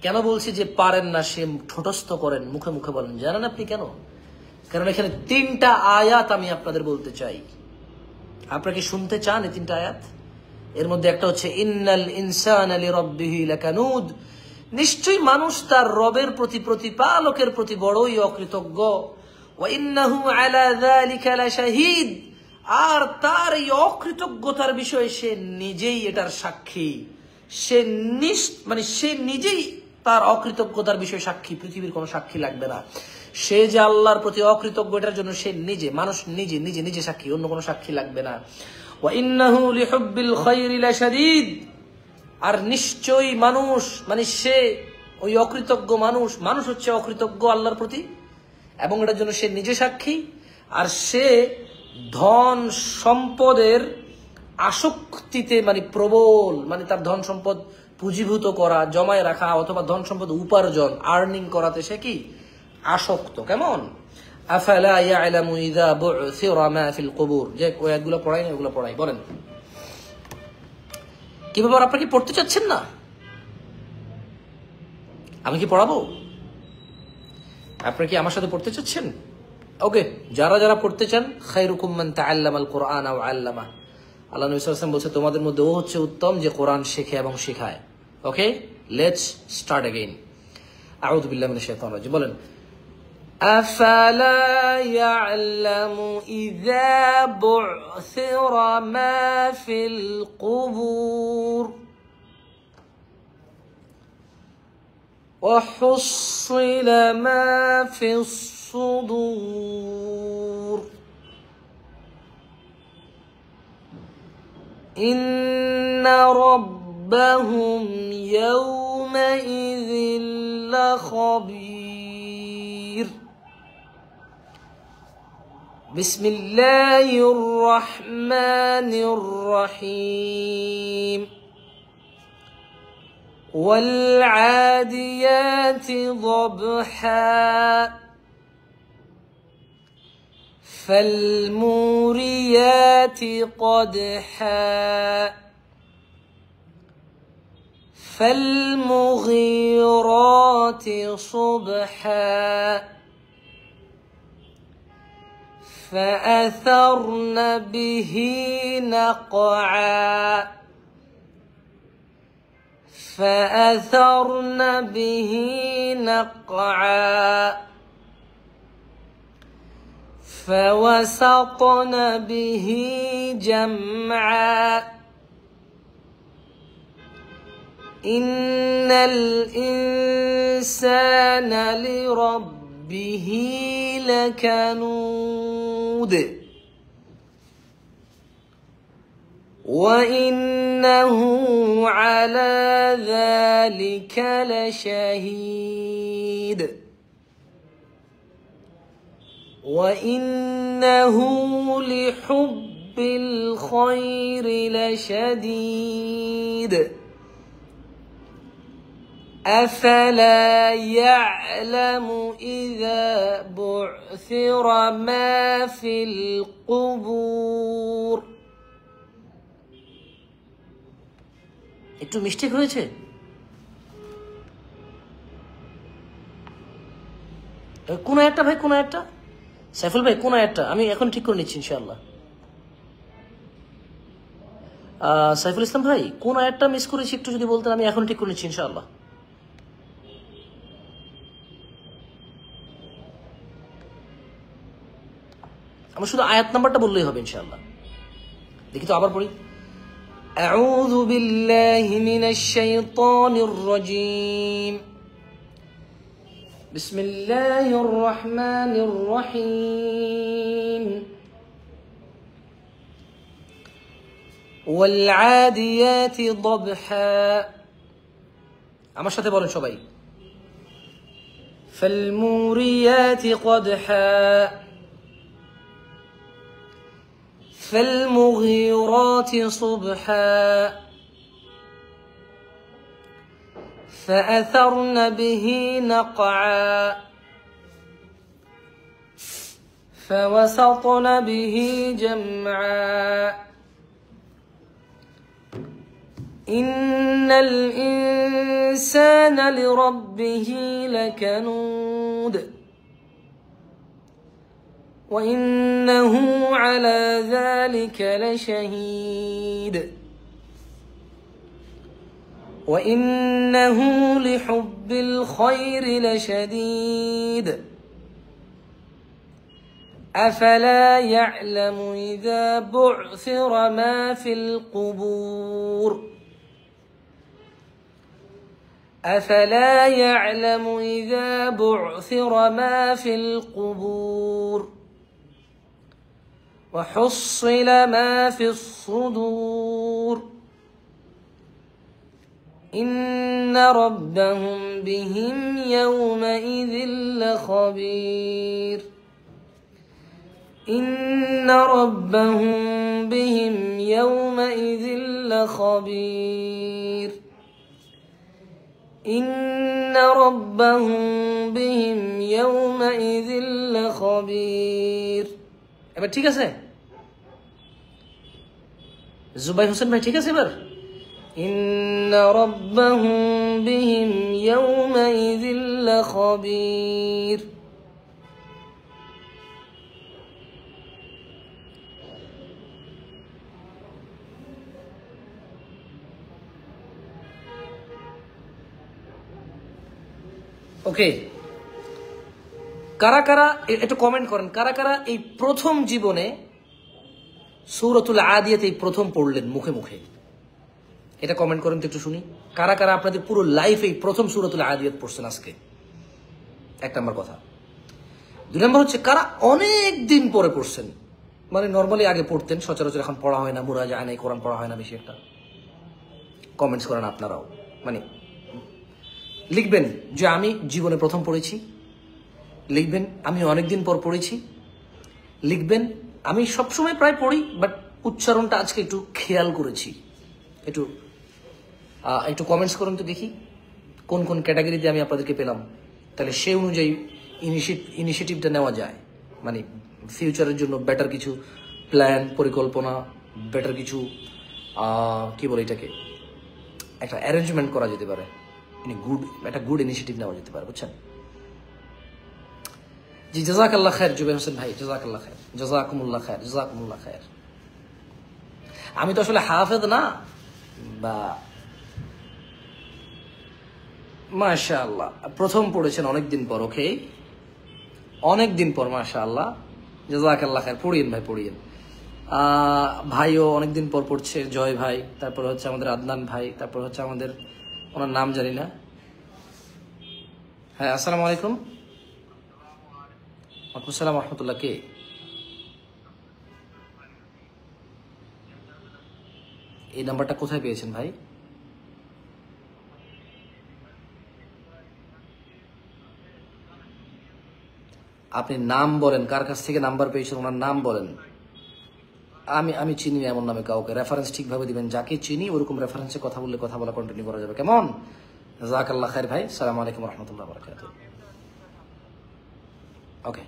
কেন বলছি যে পারেন না সে ঠোঁটস্থ করেন, মুখে মুখে বলেন? জানেন আপনি কেন? কারণ এখানে 3টা আয়াত আমি আপনাদের বলতে চাই। আপনারা কি শুনতে চান এই 3টা আয়াত? এর মধ্যে একটা হচ্ছে ইন্নাল ইনসানা লিরাব্বিহি লাকানুদ, নিশ্চয়ই মানুষ তার রবের প্রতি, প্রতিপালকের প্রতি বড়ই অকৃতজ্ঞ। ওয়া ইন্নাহু আলা যালিকা লাশাহীদ, আর তার এই অকৃতজ্ঞতার বিষয়ে সে নিজেই এটার সাক্ষী। সে সে নিজেই তার অকৃতজ্ঞতার বিষয়ে সাক্ষী, পৃথিবীর কোনো সাক্ষী লাগবে না। সে যে আল্লাহর প্রতি অকৃতজ্ঞ এটার জন্য সে নিজে, মানুষ নিজে নিজে নিজে সাক্ষী, অন্য কোনো সাক্ষী লাগবে না। ওয়া ইন্নাহু লিহুব্বিল খায়রি লাশাদীদ, আর নিশ্চয়ই মানুষ সে ওই অকৃতজ্ঞ মানুষ হচ্ছে অকৃতজ্ঞ আল্লাহর প্রতি, এবং এটার জন্য সে নিজে সাক্ষী। আর সে ধন সম্পদের আসক্তিতে প্রবল, তার ধন সম্পদ পুঁজিভূত করা, জমায় রাখা অথবা ধন সম্পদ উপার্জন, আর্নিং করাতে সে কি আসক্ত। কেমন? আফালা ইয়ালামু ইযা বু'সিরা মা ফিল কুবুর, যে আয়াতগুলো পড়াই না ওগুলো পড়াই। বলেন কি ব্যাপার, আপনারা কি পড়তে চাচ্ছেন না? আমি কি পড়াবো? আপনারা কি আমার সাথে পড়তে চাচ্ছেন? ওকে, যারা যারা পড়তে চান, খায়রুকুম মান তাআল্লামাল কুরআনা ওয়া আল্লামা। আল্লাহ নবী সাল্লাল্লাহু আলাইহি ওয়াসাল্লাম বলেছে তোমাদের মধ্যে ও হচ্ছে উত্তম যে কোরআন শেখে এবং শেখায়। ওকে, লেটস স্টার্ট अगेन। আউযু বিল্লাহি মিনাশ শাইতানির রাজিম। বলেন আফালা ইয়ালামু ইযা বু'সিরা মা ফিল কুবুর ওয়া হুসিলা মা ফিস الصدور إن ربهم يومئذ لخبير بسم الله الرحمن الرحيم والعاديات ضبحا فالموريات قدحا فالمغيرات صبحا فأثرن به نقعا فأثرن به نقعا فوسطن به جمعا إن الإنسان لربه لكنود وإنه على ذلك لشهيد وإنه لحب الخير لشديد أفلا يعلم إذا بعثر ما في القبور একটু মিস্টেক হয়েছে কোন একটা ভাই কোন একটা সাইফুল ভাই কোন একটা আমি এখন ঠিক করে নিচ্ছি ইনশাআল্লাহ সাইফুল ইসলাম ভাই কোন একটা মিস করেছি একটু যদি বলতেন আমি এখন ঠিক করে নিচ্ছি ইনশাআল্লাহ আমরা শুধু আয়াত নাম্বারটা বললেই হবে ইনশাআল্লাহ দেখি তো আবার পড়ি أعوذ بالله من الشيطان الرجيم بسم الله الرحمن الرحيم والعاديات ضبحا আমার সাথে বলেন সবাই فالموريات قدحا فالمغيرات صبحا فأثرن به نقعا فوسطن به جمعا إن الإنسان لربه لكنود وإنه على ذلك لشهيد وإنه لحب الخير لشديد أفلا يعلم إذا بعثر ما في القبور أفلا يعلم إذا بعثر ما في القبور وحصل ما في الصدور إن ربهم بهم يومئذ لخبير إن ربهم بهم يومئذ لخبير إن ربهم بهم يومئذ لخبير এবার ঠিক আছে জুবাই হোসেন ভাই ঠিক আছে এবার إن ربهم بهم يومئذ لخبير ওকে কারা কারা একটু কমেন্ট করেন কারা কারা এই প্রথম জীবনে সূরাতুল আদিয়াত এই প্রথম পড়লেন মুখে মুখে এটা কমেন্ট করেন তো একটু শুনি কারা কারা আপনাদের পুরো লাইফে এই প্রথম সূরাতুল আদিয়াত পড়ছেন আজকে এক নাম্বার কথা দুই নাম্বার হচ্ছে কারা অনেক দিন পরে পড়ছেন মানে নরমালি আগে পড়তেন সচরাচর এখন পড়া হয় না মুরাজা নাই কোরআন পড়া হয় না বেশি একটা কমেন্টস করেন আপনারাও মানে লিখবেন যে আমি জীবনে প্রথম পড়েছি লিখবেন আমি অনেকদিন পর পড়েছি লিখবেন আমি সবসময় প্রায় পড়ি বাট উচ্চারণটা আজকে একটু খেয়াল করেছি একটু একটু কমেন্টস করুন তো দেখি কোন কোন ক্যাটাগরিতে আমি আপনাদেরকে পেলাম তাহলে সেই অনুযায়ী ইনিশিয়েটিভটা নেওয়া যায় মানে ফিউচারের জন্য বেটার কিছু প্ল্যান পরিকল্পনা বেটার কিছু কি বলে এটাকে একটা অ্যারেঞ্জমেন্ট করা যেতে পারে একটা গুড ইনিশিয়েটিভ নেওয়া যেতে পারে বুঝছেন জি জাযাকাল্লাহ খায়ের জুবাই হোসেন ভাই জাযাকাল্লাহ খায়ের জাযাকুমুল্লাহ খায়ের জাযাকুমুল্লাহ খায়ের আমি তো আসলে হাফেজ না বা মাশাআল্লাহ প্রথম পড়েছেন অনেকদিন পর ওকে অনেকদিন পর মাশাআল্লাহ জাযাকাল্লাহ খায়ের, পড়িয়েন ভাই পড়িয়েন। ভাইও অনেকদিন পর পড়ছে, জয় ভাই, তারপর হচ্ছে আমাদের আদনান ভাই, তারপর হচ্ছে আমাদের ওনার নাম জানি না। হ্যাঁ, আসসালামু আলাইকুম। ওয়ালাইকুম আসসালাম রহমতুল্লাহ। কে? এই নাম্বারটা কোথায় পেয়েছেন ভাই? আপনি নাম বলেন, কার কাছ থেকে নাম্বার পেয়েছেন, ওনার নাম বলেন। আমি আমি চিনি না এমন নামে কাউকে। রেফারেন্স ঠিকভাবে দিবেন, যাকে চিনি ওরকম রেফারেন্সে কথা বললে কথা বলা কন্টিনিউ করা যাবে, কেমন? জাযাকাল্লাহ খায়ের ভাই। আসসালামু আলাইকুম রহমতুল্লাহ বারাকাতুহু। ওকে।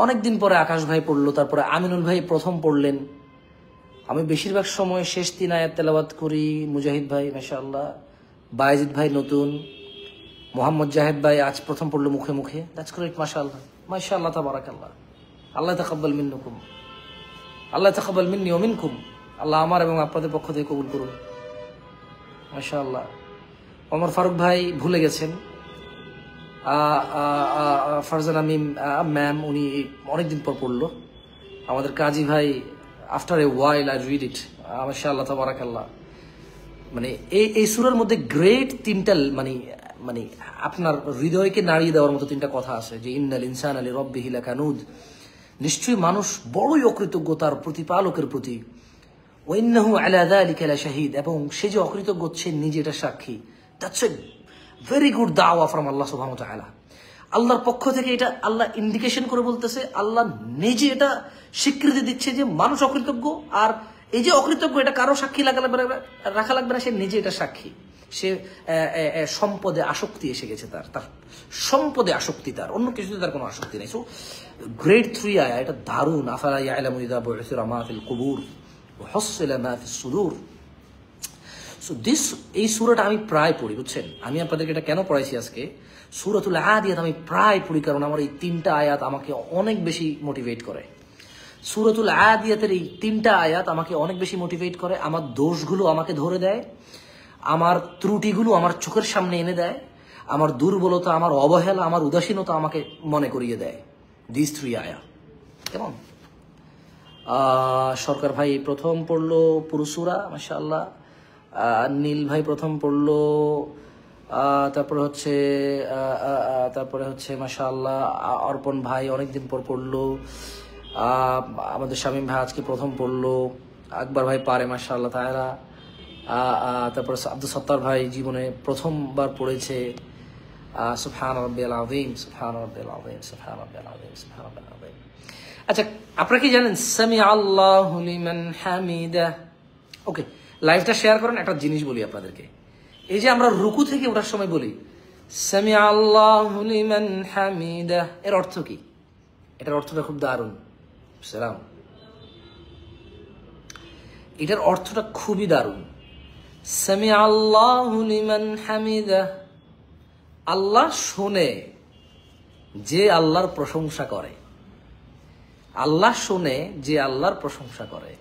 অনেকদিন পরে আকাশ ভাই পড়লো, তারপরে আমিনুল ভাই প্রথম পড়লেন। আমি বেশিরভাগ সময় শেষ 3 আয়াত তেলাওয়াত করি। মুজাহিদ ভাই মাশাআল্লাহ, বায়েজিদ ভাই নতুন, মোহাম্মদ জাহেদ ভাই আজ প্রথম পড়লো মুখে মুখে। দ্যাটস গ্রেট, মাশাআল্লাহ মাশাআল্লাহ তাবারাকাল্লাহ। আল্লাহ তাকাব্বাল মিন্নুকুম, আল্লাহ তাকাব্বাল মিন্নি ওয়া মিনকুম। আল্লাহ আমার এবং আপনাদের পক্ষ থেকে কবুল করুন, মাশাআল্লাহ। ওমর ফারুক ভাই ভুলে গেছেন। ফারজানা মিম ম্যাম, উনি অনেকদিন পর পড়লো। আমাদের কাজী ভাই, after a while I read it, মাশাআল্লাহ তাবারাকাল্লাহ। মানে এই সূরার মধ্যে গ্রেট তিনটা মানে মানে আপনার হৃদয়কে নাড়িয়ে দেওয়ার মতো তিনটা কথা আছে, যে ইন্নাল ইনসানা লিরাব্বিহি লাকানুদ, নিশ্চয়ই মানুষ বড়ই অকৃতজ্ঞ তার প্রতিপালকের প্রতি। ওয়া ইন্নাহু আলা যালিকা লাশাহিদ, এবং সে যে অকৃতজ্ঞ সে নিজে এটা সাক্ষী। দ্যাটস এ ভেরি গুড দাওয়া ফ্রম আল্লাহ সুবহানাহু ওয়া তাআলা। আল্লাহর পক্ষ থেকে এটা আল্লাহ ইন্ডিকেশন করে বলতেছে, আল্লাহ নিজে এটা স্বীকৃতি দিচ্ছে যে মানুষ অকৃতজ্ঞ। আর এই যে অকৃতজ্ঞ, এটা কারো সাক্ষী রাখা লাগবে না, সে নিজে এটা সাক্ষী। সে সম্পদে আসক্তি এসে গেছে, তার তার সম্পদে আসক্তি, তার অন্য কিছুতে তার কোনো আসক্তি নেই। সো গ্রেড 3 আয়া, এটা দারুণ। আফালা ইয়ালামু ইযা বু'থিরা মা ফিল কুবুর ওয়া হুসিলা মা ফিস সুদূর। সো এই সূরাটা আমি প্রায় পড়ি, বুঝছেন? আমি আপনাদেরকে এটা কেন পড়াইছি আজকে, সূরাতুল আদিয়াত আমি প্রায় পড়ি, কারণ আমার এই 3টা আয়াত আমাকে অনেক বেশি মোটিভেট করে। সূরাতুল আদিয়াতের এই 3টা আয়াত আমাকে অনেক বেশি মোটিভেট করে। আমার দোষগুলো আমাকে ধরে দেয়, আমার ত্রুটিগুলো আমার চোখের সামনে এনে দেয়, আমার দুর্বলতা, আমার অবহেলা, আমার উদাসীনতা আমাকে মনে করিয়ে দেয়। দিস 3 আয়া, কেমন? সরকার ভাই প্রথম পড়লো পুরো সূরা, মাশাআল্লাহ। নীল ভাই প্রথম পড়লো, তারপরে হচ্ছে মাশাআল্লাহ অর্পণ ভাই অনেকদিন পর পড়লো। আমাদের শামীম ভাই আজকে প্রথম পড়লো। আকবর ভাই পারে মাশাআল্লাহ তাআলা। তারপরে আব্দুল সত্তার ভাই জীবনে প্রথমবার পড়েছে। সুবহান রাব্বিয়াল আযীম, সুবহান রাব্বিয়াল আযীম, সুবহান রাব্বিয়াল আযীম, সুবহান রাব্বিয়াল আযীম। আচ্ছা, আপনারা কি জানেন সামি আল্লাহু লিমান হামিদা? ওকে, লাইভটা শেয়ার করেন। একটা জিনিস বলি আপনাদেরকে, এই যে আমরা রুকু থেকে ওঠার সময় বলি সামি আল্লাহু লিমান হামিদা, এর অর্থ কি? এটার অর্থটা খুব দারুণ। সালাম, এটার অর্থটা খুবই দারুণ। সামি আল্লাহু লিমান হামিদা, আল্লাহ শোনে যে আল্লাহর প্রশংসা করে। আল্লাহ শোনে যে আল্লাহর প্রশংসা করে।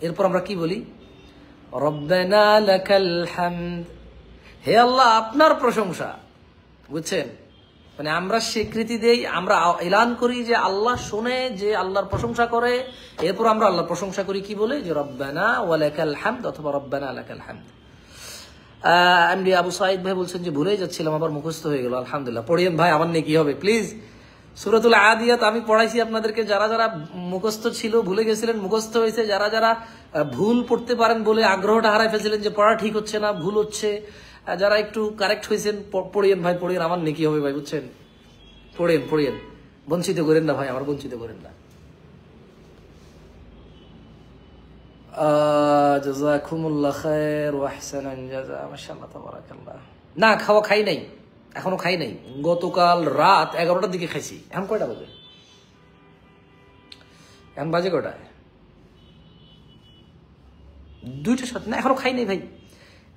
এরপর আমরা কি বলি? রব্বানা লাকাল হামদ, হে আল্লাহ আপনার প্রশংসা। বুঝছেন? মানে আমরা স্বীকৃতি দেই, আমরা এলান করি যে আল্লাহ শোনে যে আল্লাহর প্রশংসা করে। এরপর আমরা আল্লাহর প্রশংসা করি কি বলে? যে রব্বানা ওয়া লাকাল হামদ অথবা রব্বানা লাকাল হামদ। এমডি আবু সাইদ ভাই বলছেন যে ভুলেই যাচ্ছিলাম, আবার মুখস্থ হয়ে গেল। আলহামদুলিল্লাহ, পড়িয়েন ভাই, আমার নেকি হবে প্লিজ। সূরাতুল আদিয়াত আমি পড়াইছি আপনাদেরকে, যারা যারা মুখস্থ ছিল ভুলে গেছিলেন মুখস্থ হয়েছে, যারা যারা ভুল পড়তে পারেন বলে আগ্রহটা হারাই ফেলছিলেন যে পড়া ঠিক হচ্ছে না, ভুল হচ্ছে, যারা একটু কারেক্ট হয়েছেন পড়িয়েন ভাই, পড়িয়েন, আমার নেকি হবে ভাই, বুঝছেন? পড়িয়েন, বঞ্চিত করেন না ভাই, আমার বঞ্চিত করেন না। জাযাকুমুল্লাহ খায়র ওয়া আহসানান জাযা, মাশাআল্লাহ তাবারাকাল্লাহ। না, খাওয়া খাই নাই, এখনো খাই নাই। গতকাল রাত 11টার দিকে খাইছি। এখন কয়টা বাজে? এখন বাজে কয়টায়? 2টা 7। না, এখনো খাই নাই ভাই,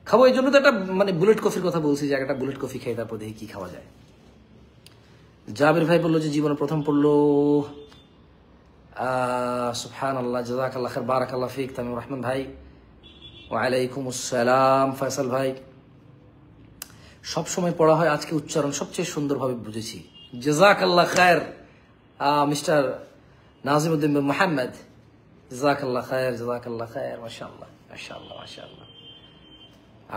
খাবো। এই জন্য তো একটা মানে বুলেট কফির কথা বলছি, যে একটা বুলেট কফি খাই, তারপর দেখি কি খাওয়া যায়। জাবির ভাই বললো যে জীবনে প্রথম পড়লো। সুবহানাল্লাহ, জাযাকাল্লাহ খায়র, বারাকাল্লাহ ফিক। তামিম রহমান ভাই, ওয়া আলাইকুম আসসালাম। ফয়সাল ভাই, সব সময় পড়া হয়, আজকে উচ্চারণ সবচেয়ে সুন্দরভাবে বুঝেছি। জাযাকাল্লাহ খায়ের মিস্টার নাজিমউদ্দিন বিন মোহাম্মদ, জাযাকাল্লাহ খায়ের, মাশাআল্লাহ মাশাআল্লাহ মাশাআল্লাহ।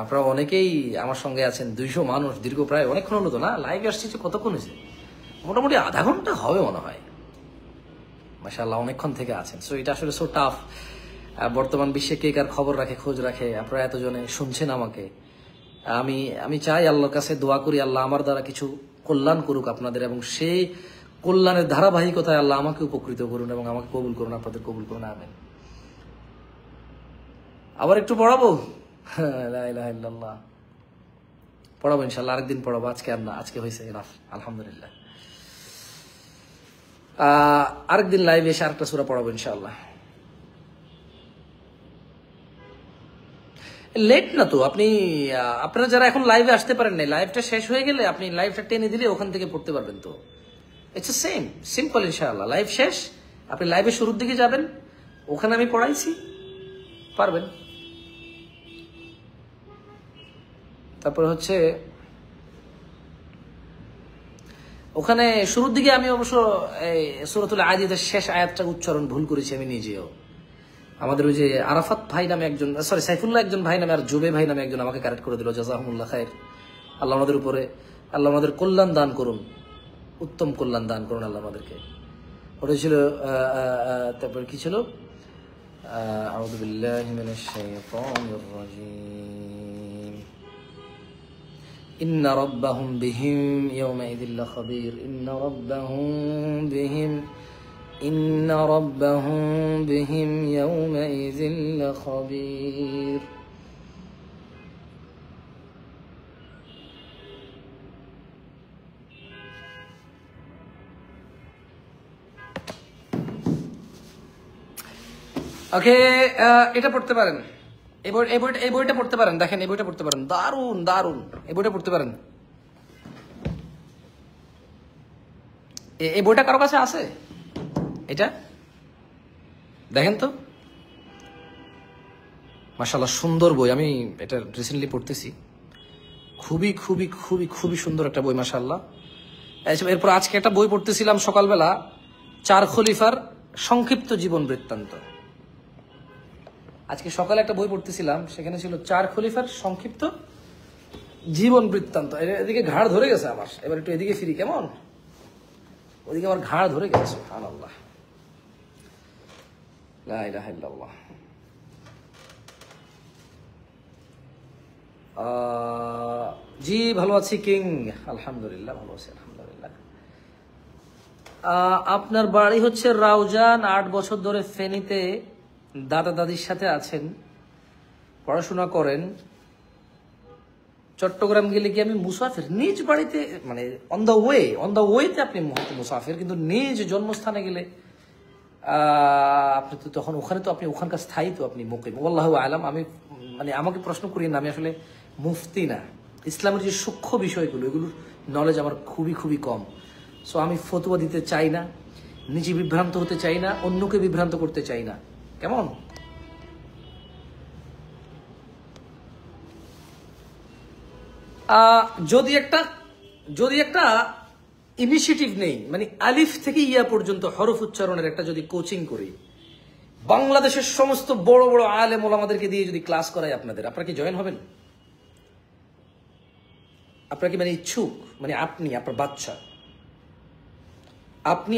আপনারা অনেকেই আমার সঙ্গে আছেন, 200 মানুষ, দীর্ঘ প্রায় অনেকক্ষণ হলো তো না লাইভে আসছি, কতক্ষণ হয়েছে? মোটামুটি আধা ঘন্টা হবে মনে হয়। মাশাআল্লাহ অনেকক্ষণ থেকে আছেন। সো এটা আসলে সো টাফ। বর্তমান বিশ্বে কে কার খবর রাখে, খোঁজ রাখে, আপনারা এতজনে শুনছেন আমাকে। আমি চাই আল্লাহর কাছে দোয়া করি, আল্লাহ আমার দ্বারা কিছু কল্যাণ করুক আপনাদের, এবং সেই কল্যাণের ধারাবাহিকতায় আল্লাহ আমাকে উপকৃত করুন এবং আমাকে কবুল করুন, আপনাদের কবুল করুন, আমিন। আবার একটু পড়াবো, লা ইলাহা ইল্লাল্লাহ, পড়াবো ইনশাআল্লাহ, আরেকদিন পড়াবো, আজকে আর না, আজকে হয়েছে এনাফ, আলহামদুলিল্লাহ। আরেকদিন লাইভে এসে আরেকটা সূরা পড়াবো ইনশাআল্লাহ। লেট না তো, আপনারা যারা এখন লাইভে আসতে পারেন না, লাইভটা শেষ হয়ে গেলে আপনি লাইভটা টেনে দিলে ওখান থেকে পড়তে পারবেন। তো ইটস সেম সিম্পল ইনশাআল্লাহ। লাইভ শেষ, আপনি লাইভের শুরুর দিকে যাবেন, ওখানে আমি পড়াইছি, পারবেন। তারপরে হচ্ছে ওখানে শুরুর দিকে আমি অবশ্য সূরাতুল আদিয়াতের শেষ আয়াতটা উচ্চারণ ভুল করেছি আমি নিজেও। আমাদের ওই যে আরাফাত ভাই নামে একজন, সরি সাইফুল্লাহ একজন ভাই নামে আর জুবে ভাই নামে একজন আমাকে কারেক্ট করে দিল, জাযাহুমুল্লাহ খায়ের। আল্লাহ আমাদের উপরে, আল্লাহ আমাদের কল্যাণ দান করুন, উত্তম কল্যাণ দান করুন আল্লাহ আমাদেরকে। ওটা ছিল তারপর কি ছিল, আউযু বিল্লাহি মিনাশ শাইতানির রাজীম, ইন্না রাব্বাহুম বিহিম ইয়াওমাইযিল লাখাবীর, ইন্না রাব্বাহুম বিহিম ইয়াওমাইযিল লাখাবীর। ওকে, এটা পড়তে পারেন, এই বইটা পড়তে পারেন, দেখেন এই বইটা পড়তে পারেন, দারুন দারুন, এই বইটা পড়তে পারেন। এই বইটা কারো কাছে আছে? এটা দেখেন তো, মাশাআল্লাহ সুন্দর বই। আমি এটা রিসেন্টলি পড়তেছি, খুবই খুবই খুবই খুবই সুন্দর একটা বই মাশাআল্লাহ। এরপর আজকে একটা বই পড়তেছিলাম সকালবেলা, 4 খলিফার সংক্ষিপ্ত জীবন বৃত্তান্ত। আজকে সকালে একটা বই পড়তেছিলাম, সেখানে ছিল 4 খলিফার সংক্ষিপ্ত জীবন বৃত্তান্ত। এদিকে ঘাড় ধরে গেছে আমার, এবার একটু এদিকে ফিরি, কেমন? ওদিকে আমার ঘাড় ধরে গেছে, সুবহানাল্লাহ, লা ইলাহা ইল্লাল্লাহ। জি ভালো আছি কিং, আলহামদুলিল্লাহ ভালো আছি, আলহামদুলিল্লাহ। আপনার বাড়ি হচ্ছে রাউজান, 8 বছর ধরে ফেনীতে দাদা দাদির সাথে আছেন, পড়াশোনা করেন। চট্টগ্রাম গেলে কি আমি মুসাফির? নিজ বাড়িতে মানে অন দ্য ওয়েতে আপনি মুসাফির, কিন্তু নিজ জন্মস্থানে গেলে আপনি তো তখন ওখানে, তো আপনি ওখানকার স্থায়ী, তো আপনি মুকিম। আল্লাহু আলাম। আমি মানে আমাকে প্রশ্ন করি না, আমি আসলে মুফতি না। ইসলামের যে সূক্ষ্ম বিষয়গুলো, এগুলোর নলেজ আমার খুবই খুবই কম। সো আমি ফতোয়া দিতে চাই না, নিজে বিভ্রান্ত হতে চাই না, অন্যকে বিভ্রান্ত করতে চাই না, কেমন? যদি একটা ইনিশিয়েটিভ নেই, মানে আলিফ থেকে ইয়া পর্যন্ত হরফ উচ্চারণের একটা যদি কোচিং করি, বাংলাদেশের সমস্ত বড় বড় আলেম ওলামাদেরকে দিয়ে যদি ক্লাস করাই আপনারা কি জয়েন হবেন? আপনারা কি মানে ইচ্ছুক? মানে আপনি, আপনার বাচ্চা, আপনি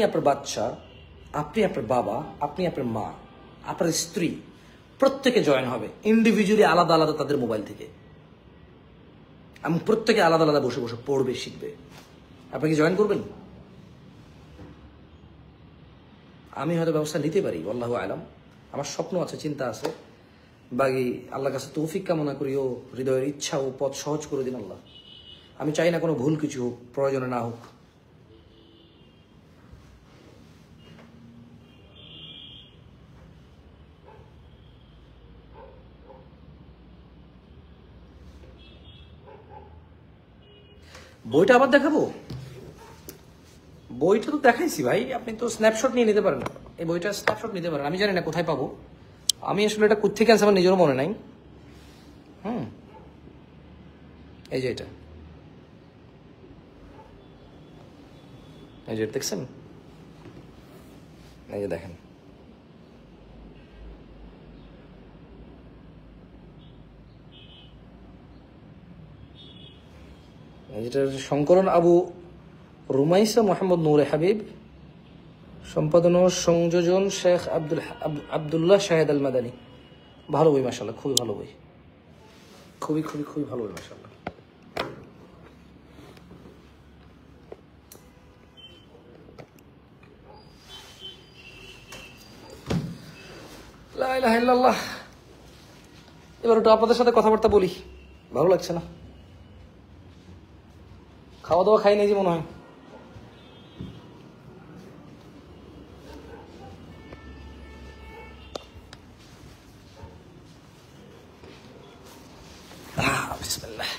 আপনার বাবা, আপনি আপনার মা, আপনার স্ত্রী, প্রত্যেকে জয়েন হবে ইন্ডিভিজুয়ালি, আলাদা আলাদা তাদের মোবাইল থেকে, এবং প্রত্যেকে আলাদা আলাদা বসে বসে পড়বে, শিখবে। আপনি কি জয়েন করবেন? আমি হয়তো ব্যবস্থা নিতে পারি, আল্লাহু আলাম। আমার স্বপ্ন আছে, চিন্তা আছে, বাকি আল্লাহর কাছে তৌফিক কামনা করি, ও হৃদয়ের ইচ্ছা ও পথ সহজ করে দিন আল্লাহ। আমি চাই না কোনো ভুল কিছু হোক, প্রয়োজনে না হোক। বইটা আবার দেখাবো? বইটা তো দেখাইছি ভাই, আপনি তো স্ন্যাপশট নিয়ে নিতে পারেন, এই বইটা স্ন্যাপশট নিতে পারেন। আমি জানি না কোথায় পাবো, আমি আসলে এটা কোথা থেকে আছে আমার নিজেরও মনে নাই। এই যে এটা এই যে দেখছেন, এই যে দেখেন, যেটা সংকলন আবু রুমাইসা মোহাম্মদ নূরে হাবিব, সম্পাদন ও সংযোজন শেখ আব্দুল্লাহ শাহেদ আল মাদানী। ভালো বই মাশাআল্লাহ, খুবই ভালো বই, খুবই খুবই খুবই ভালো বই মাশাআল্লাহ। লা ইলাহা ইল্লাল্লাহ। এবার ওটা আপনাদের সাথে কথাবার্তা বলি, ভালো লাগছে না, খাওয়া দাওয়া খাই নাই যে মনে হয়। বিসমিল্লাহ।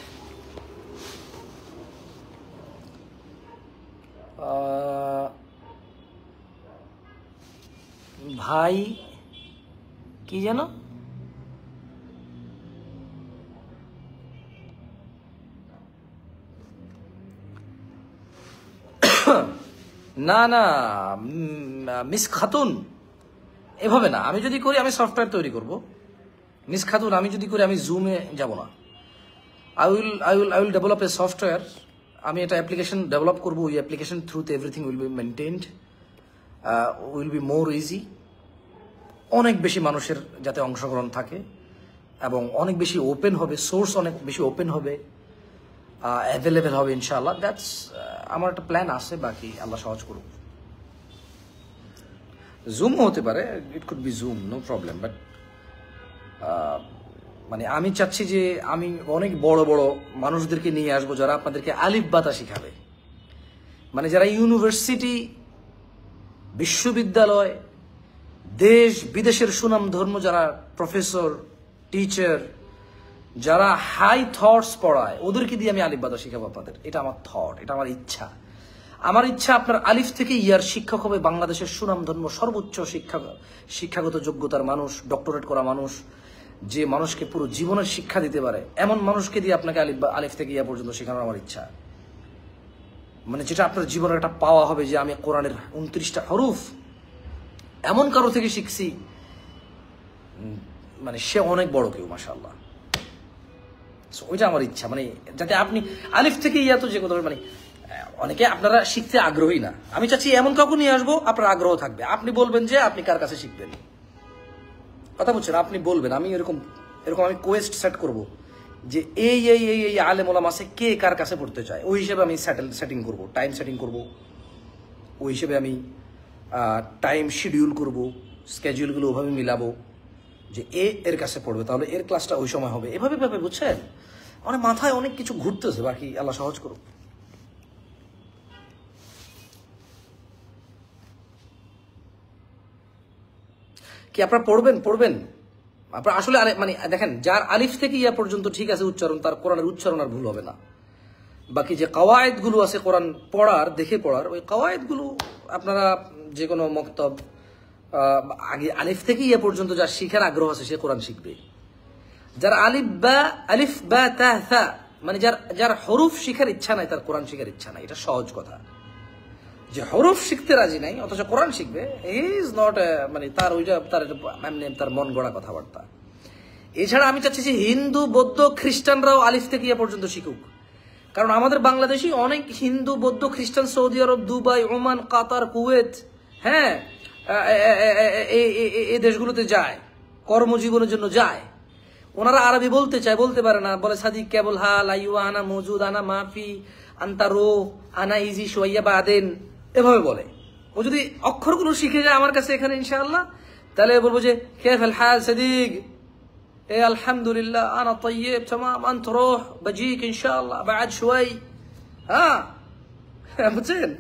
ভাই কি যেন না না মিস খাতুন, এভাবে না। আমি যদি করি আমি সফটওয়্যার তৈরি করব। মিস খাতুন, আমি যদি করি আমি জুমে যাব না। I will develop a software. আমি এটা অ্যাপ্লিকেশন ডেভেলপ করবো। ওই অ্যাপ্লিকেশন থ্রুতে everything will be maintained, will be more easy. অনেক বেশি মানুষের যাতে অংশগ্রহণ থাকে এবং অনেক বেশি ওপেন হবে, সোর্স অনেক বেশি ওপেন হবে, অ্যাভেলেবেল হবে ইনশাআল্লাহ। দ্যাটস আমার একটা প্ল্যান আছে, বাকি আল্লাহ সহজ করুক। জুমও হতে পারে, it could be zoom, no problem. But মানে আমি চাচ্ছি যে আমি অনেক বড় বড় মানুষদেরকে নিয়ে আসবো যারা আপনাদেরকে আলিফ বাতা শিখাবে। মানে যারা ইউনিভার্সিটি, বিশ্ববিদ্যালয়, দেশ বিদেশের সুনাম ধর্ম যারা প্রফেসর, টিচার, যারা হাই থটস পড়ায়, ওদেরকে দিয়ে আমি আলিফ বাতা শিখাবো আপনাদের। এটা আমার থট, এটা আমার ইচ্ছা। আমার ইচ্ছা আপনার আলিফ থেকে ইয়ার শিক্ষক হবে বাংলাদেশের সুনাম ধর্ম সর্বোচ্চ শিক্ষাগত যোগ্যতার মানুষ, ডক্টরেট করা মানুষ, যে মানুষকে পুরো জীবনের শিক্ষা দিতে পারে, এমন মানুষকে দিয়ে আপনাকে আলিফ থেকে ইয়া পর্যন্ত শেখানোর আমার ইচ্ছা। মানে যেটা আপনার জীবনের একটা পাওয়া হবে যে আমি কোরআনের 29টা হরুফ এমন কারো থেকে শিখছি, মানে সে অনেক বড় কেউ, মাশাআল্লাহ। ওইটা আমার ইচ্ছা। মানে যাতে আপনি আলিফ থেকে ইয়া, তো যে কথা, মানে অনেকে আপনারা শিখতে আগ্রহী না, আমি চাচ্ছি এমন কাউকে নিয়ে আসবো আপনার আগ্রহ থাকবে। আপনি বলবেন যে আপনি কার কাছে শিখবেন, কথা বলছেন, আপনি বলবেন। আমি এরকম আমি কোয়েস্ট সেট করব যে এই এই এই এই আলেম ওলামা আছে, কে কার কাছে পড়তে চায়, ওই হিসেবে আমি সেটিং করব, টাইম সেটিং করব, ওই হিসেবে আমি টাইম শিডিউল করব, স্কেডিউলগুলো ওভাবে মিলাবো যে এর কাছে পড়বে, তাহলে এর ক্লাসটা ওই সময় হবে, এভাবে ভাবে, বুঝছেন? আমার মাথায় অনেক কিছু ঘুরতেছে, বাকি আল্লাহ সহজ করুক। কি আপনারা পড়বেন আপনারা আসলে? মানে দেখেন, যার আলিফ থেকে ইয়া পর্যন্ত ঠিক আছে উচ্চারণ, তার কোরআনের উচ্চারণ আর ভুল হবে না। বাকি যে কাওয়ায়েদ গুলো আছে কোরআন পড়ার, দেখে পড়ার, ওই কাওয়ায়েদ গুলো আপনারা যে কোনো মক্তব আগে আলিফ থেকে ইয়া পর্যন্ত যার শিখার আগ্রহ আছে সে কোরআন শিখবে। যার আলিফ বা তা থা, মানে যার হরুফ শিখার ইচ্ছা নাই, তার কোরআন শিখার ইচ্ছা নাই। এটা সহজ কথা। যে হরফ শিখতে রাজি নাই অথচ কোরআন শিখবে, ইজ নট, মানে তার ওইটা তার মন গড়া কথাবার্তা। এছাড়া আমি চাচ্ছি যে হিন্দু, বৌদ্ধ, খ্রিস্টানরাও আলিফ থেকে ইয়া পর্যন্ত শিখুক। কারণ আমাদের বাংলাদেশি অনেক হিন্দু, বৌদ্ধ, খ্রিস্টান সৌদি আরব, দুবাই, ওমান, কাতার, কুয়েত, হ্যাঁ, এই দেশগুলোতে যায়, কর্মজীবনের জন্য যায়। ওনারা আরবি বলতে চায়, বলতে পারে না, বলে সাদিক কেবল হাল, আইয়ুয়া আনা মজুদ, আনা মাফি, আন্তা রো, আনা ইজি সোয়াইয়া বাদেন, এভাবে বলে। ও যদি অক্ষরগুলো শিখে যায় আমার কাছে এখানে ইনশাআল্লাহ, তাহলে বলবো যে কেফাল হাল সাদিক, এ আলহামদুলিল্লাহ, আনা তাইয়্যিব তামাম, আন্ত রুহ বাজিক ইনশাআল্লাহ বাদ শোয়াই। হ্যাঁ, বুঝছেন?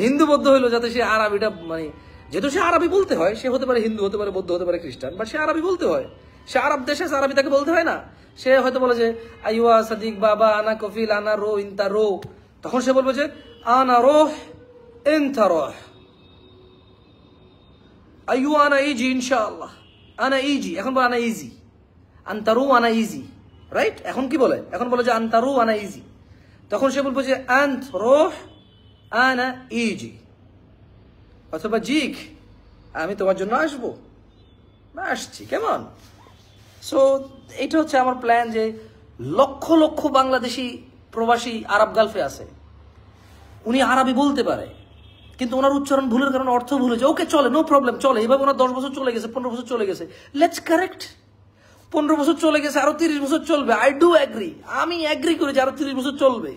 হিন্দু বৌদ্ধ হইলো যাতে সে আরবিটা, মানে যেহেতু সে আরবি বলতে হয়, সে হতে পারে হিন্দু, হতে পারে বৌদ্ধ, হতে পারে খ্রিস্টান, বাট সে আরবি বলতে হয়। সে আরব দেশে আরবি তাকে বলতে হয় না। সে হয়তো বলে যে আইয়ুয়া সাদিক বাবা, আনা কফিল, আনা রো ইনতা রো, তখন সে বলবে যে আনা রোহ ইনতা রোহ, আইয়ুয়া আনা ইজি ইনশাআল্লাহ, আনা ইজি। এখন বলে আনা ইজি, আন্তারু আনা ইজি, রাইট? এখন কি বলে? এখন বলে যে আন্তারু আনা ইজি। তখন সে বলবে যে আন্ত রোহ আনা ইজি। অথবা জিগ, আমি তোমার জন্য আসবো, আসছি, কেমন? সো এটা হচ্ছে আমার প্ল্যান, যে লক্ষ লক্ষ বাংলাদেশি প্রবাসী আরব গালফে আছে, উনি আরবি বলতে পারে কিন্তু ওনার উচ্চারণ ভুলের কারণে অর্থ ভুলে যায়। ওকে, চলে, নো প্রবলেম, চলে। এইভাবে ওনার 10 বছর চলে গেছে, 15 বছর চলে গেছে, লেটস কারেক্ট। 15 বছর চলে গেছে, আরো 30 বছর চলবে, আই ডু অ্যাগ্রি, আমি অ্যাগ্রি করি যে আরো 30 বছর চলবে।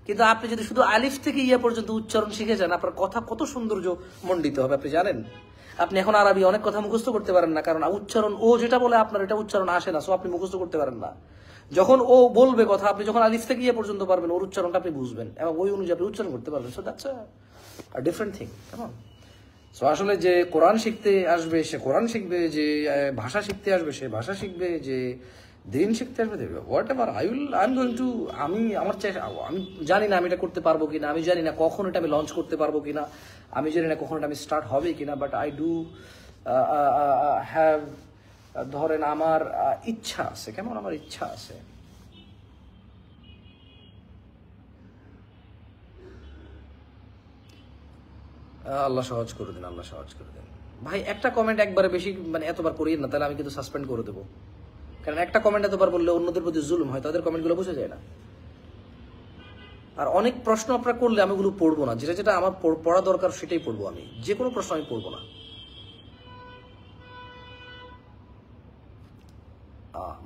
কিন্তু আপনি যদি শুধু আলিফ থেকে ইয়া পর্যন্ত উচ্চারণ শিখে যান, আপনার কথা কত সৌন্দর্য মণ্ডিত হবে আপনি জানেন? আপনি এখন আরবি অনেক কথা মুখস্থ করতে পারেন না, কারণ উচ্চারণ ও যেটা বলে আপনার এটা উচ্চারণ আসে না, সো আপনি মুখস্থ করতে পারেন না। যখন ও বলবে কথা, আপনি যখন আলিফ থেকে ইয়া পর্যন্ত পারবেন, ওর উচ্চারণটা আপনি বুঝবেন এবং ওই অনুযায়ী আপনি উচ্চারণ করতে পারবেন। So that's a different thing, কেমন? সো আসলে যে কোরআন শিখতে আসবে সে কোরআন শিখবে, যে ভাষা শিখতে আসবে সে ভাষা শিখবে, যে দিন শিখতে আসবে what ever I am going to, আমি জানি না আমি এটা করতে পারবো কিনা, আমি জানি না কখন এটা আমি লঞ্চ করতে পারবো কিনা, আমি জানি না কখন এটা আমি স্টার্ট হবে কিনা, বাট আই ডু হ্যাভ, ধরেন আমার ইচ্ছা আছে, কেমন? আমার ইচ্ছা আছে। আল্লাহ সহজ করে দিন, আল্লাহ সহজ করে দিন। ভাই একটা কমেন্ট একবারে বেশি, মানে এতবার করিয়েন না, তাহলে আমি কিন্তু সাসপেন্ড করে দেবো। কারণ একটা কমেন্ট এতবার বললে অন্যদের প্রতি জুলুম হয়, তাদের কমেন্টগুলো বোঝা যায় না। আর অনেক প্রশ্ন আপনারা করলে আমি ওগুলো পড়বো না, যেটা যেটা আমার পড়া দরকার সেটাই পড়বো। আমি যে কোনো প্রশ্ন আমি পড়বো না।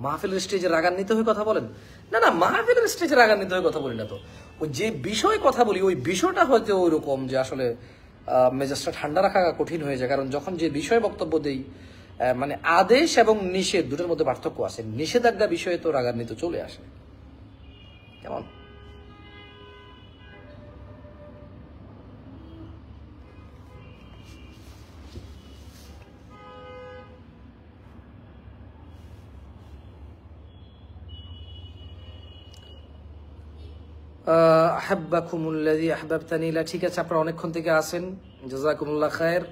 মাহফিলের স্টেজে রাগান্বিত হয়ে কথা বলেন? না না, মাহফিলের স্টেজে রাগান্বিত হয়ে কথা বলি না তো। ওই যে বিষয়ে কথা বলি, ওই বিষয়টা হয়তো ওই রকম যে আসলে মেজাজটা ঠান্ডা রাখা কঠিন হয়ে যায়। কারণ যখন যে বিষয়ে বক্তব্য দেই, মানে আদেশ এবং নিষেধ দুটোর মধ্যে পার্থক্য আছে। নিষেধাজ্ঞা বিষয়ে তো রাগান্বিত চলে আসে, কেমন? আহাব্বাকুমুল্লাযী আহবাবতানিলা। ঠিক আছে, আপনারা অনেকক্ষণ থেকে আছেন, জাযাকুমুল্লাহ খায়ের।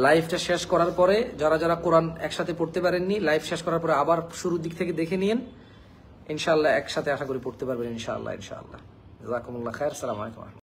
লাইভটা শেষ করার পরে যারা যারা কোরআন একসাথে পড়তে পারেননি, লাইভ শেষ করার পরে আবার শুরুর দিক থেকে দেখে নিন, ইনশাআল্লাহ একসাথে আশা করি পড়তে পারবেন ইনশাআল্লাহ। জাযাকুমুল্লাহ খায়ের। আসসালামু আলাইকুম।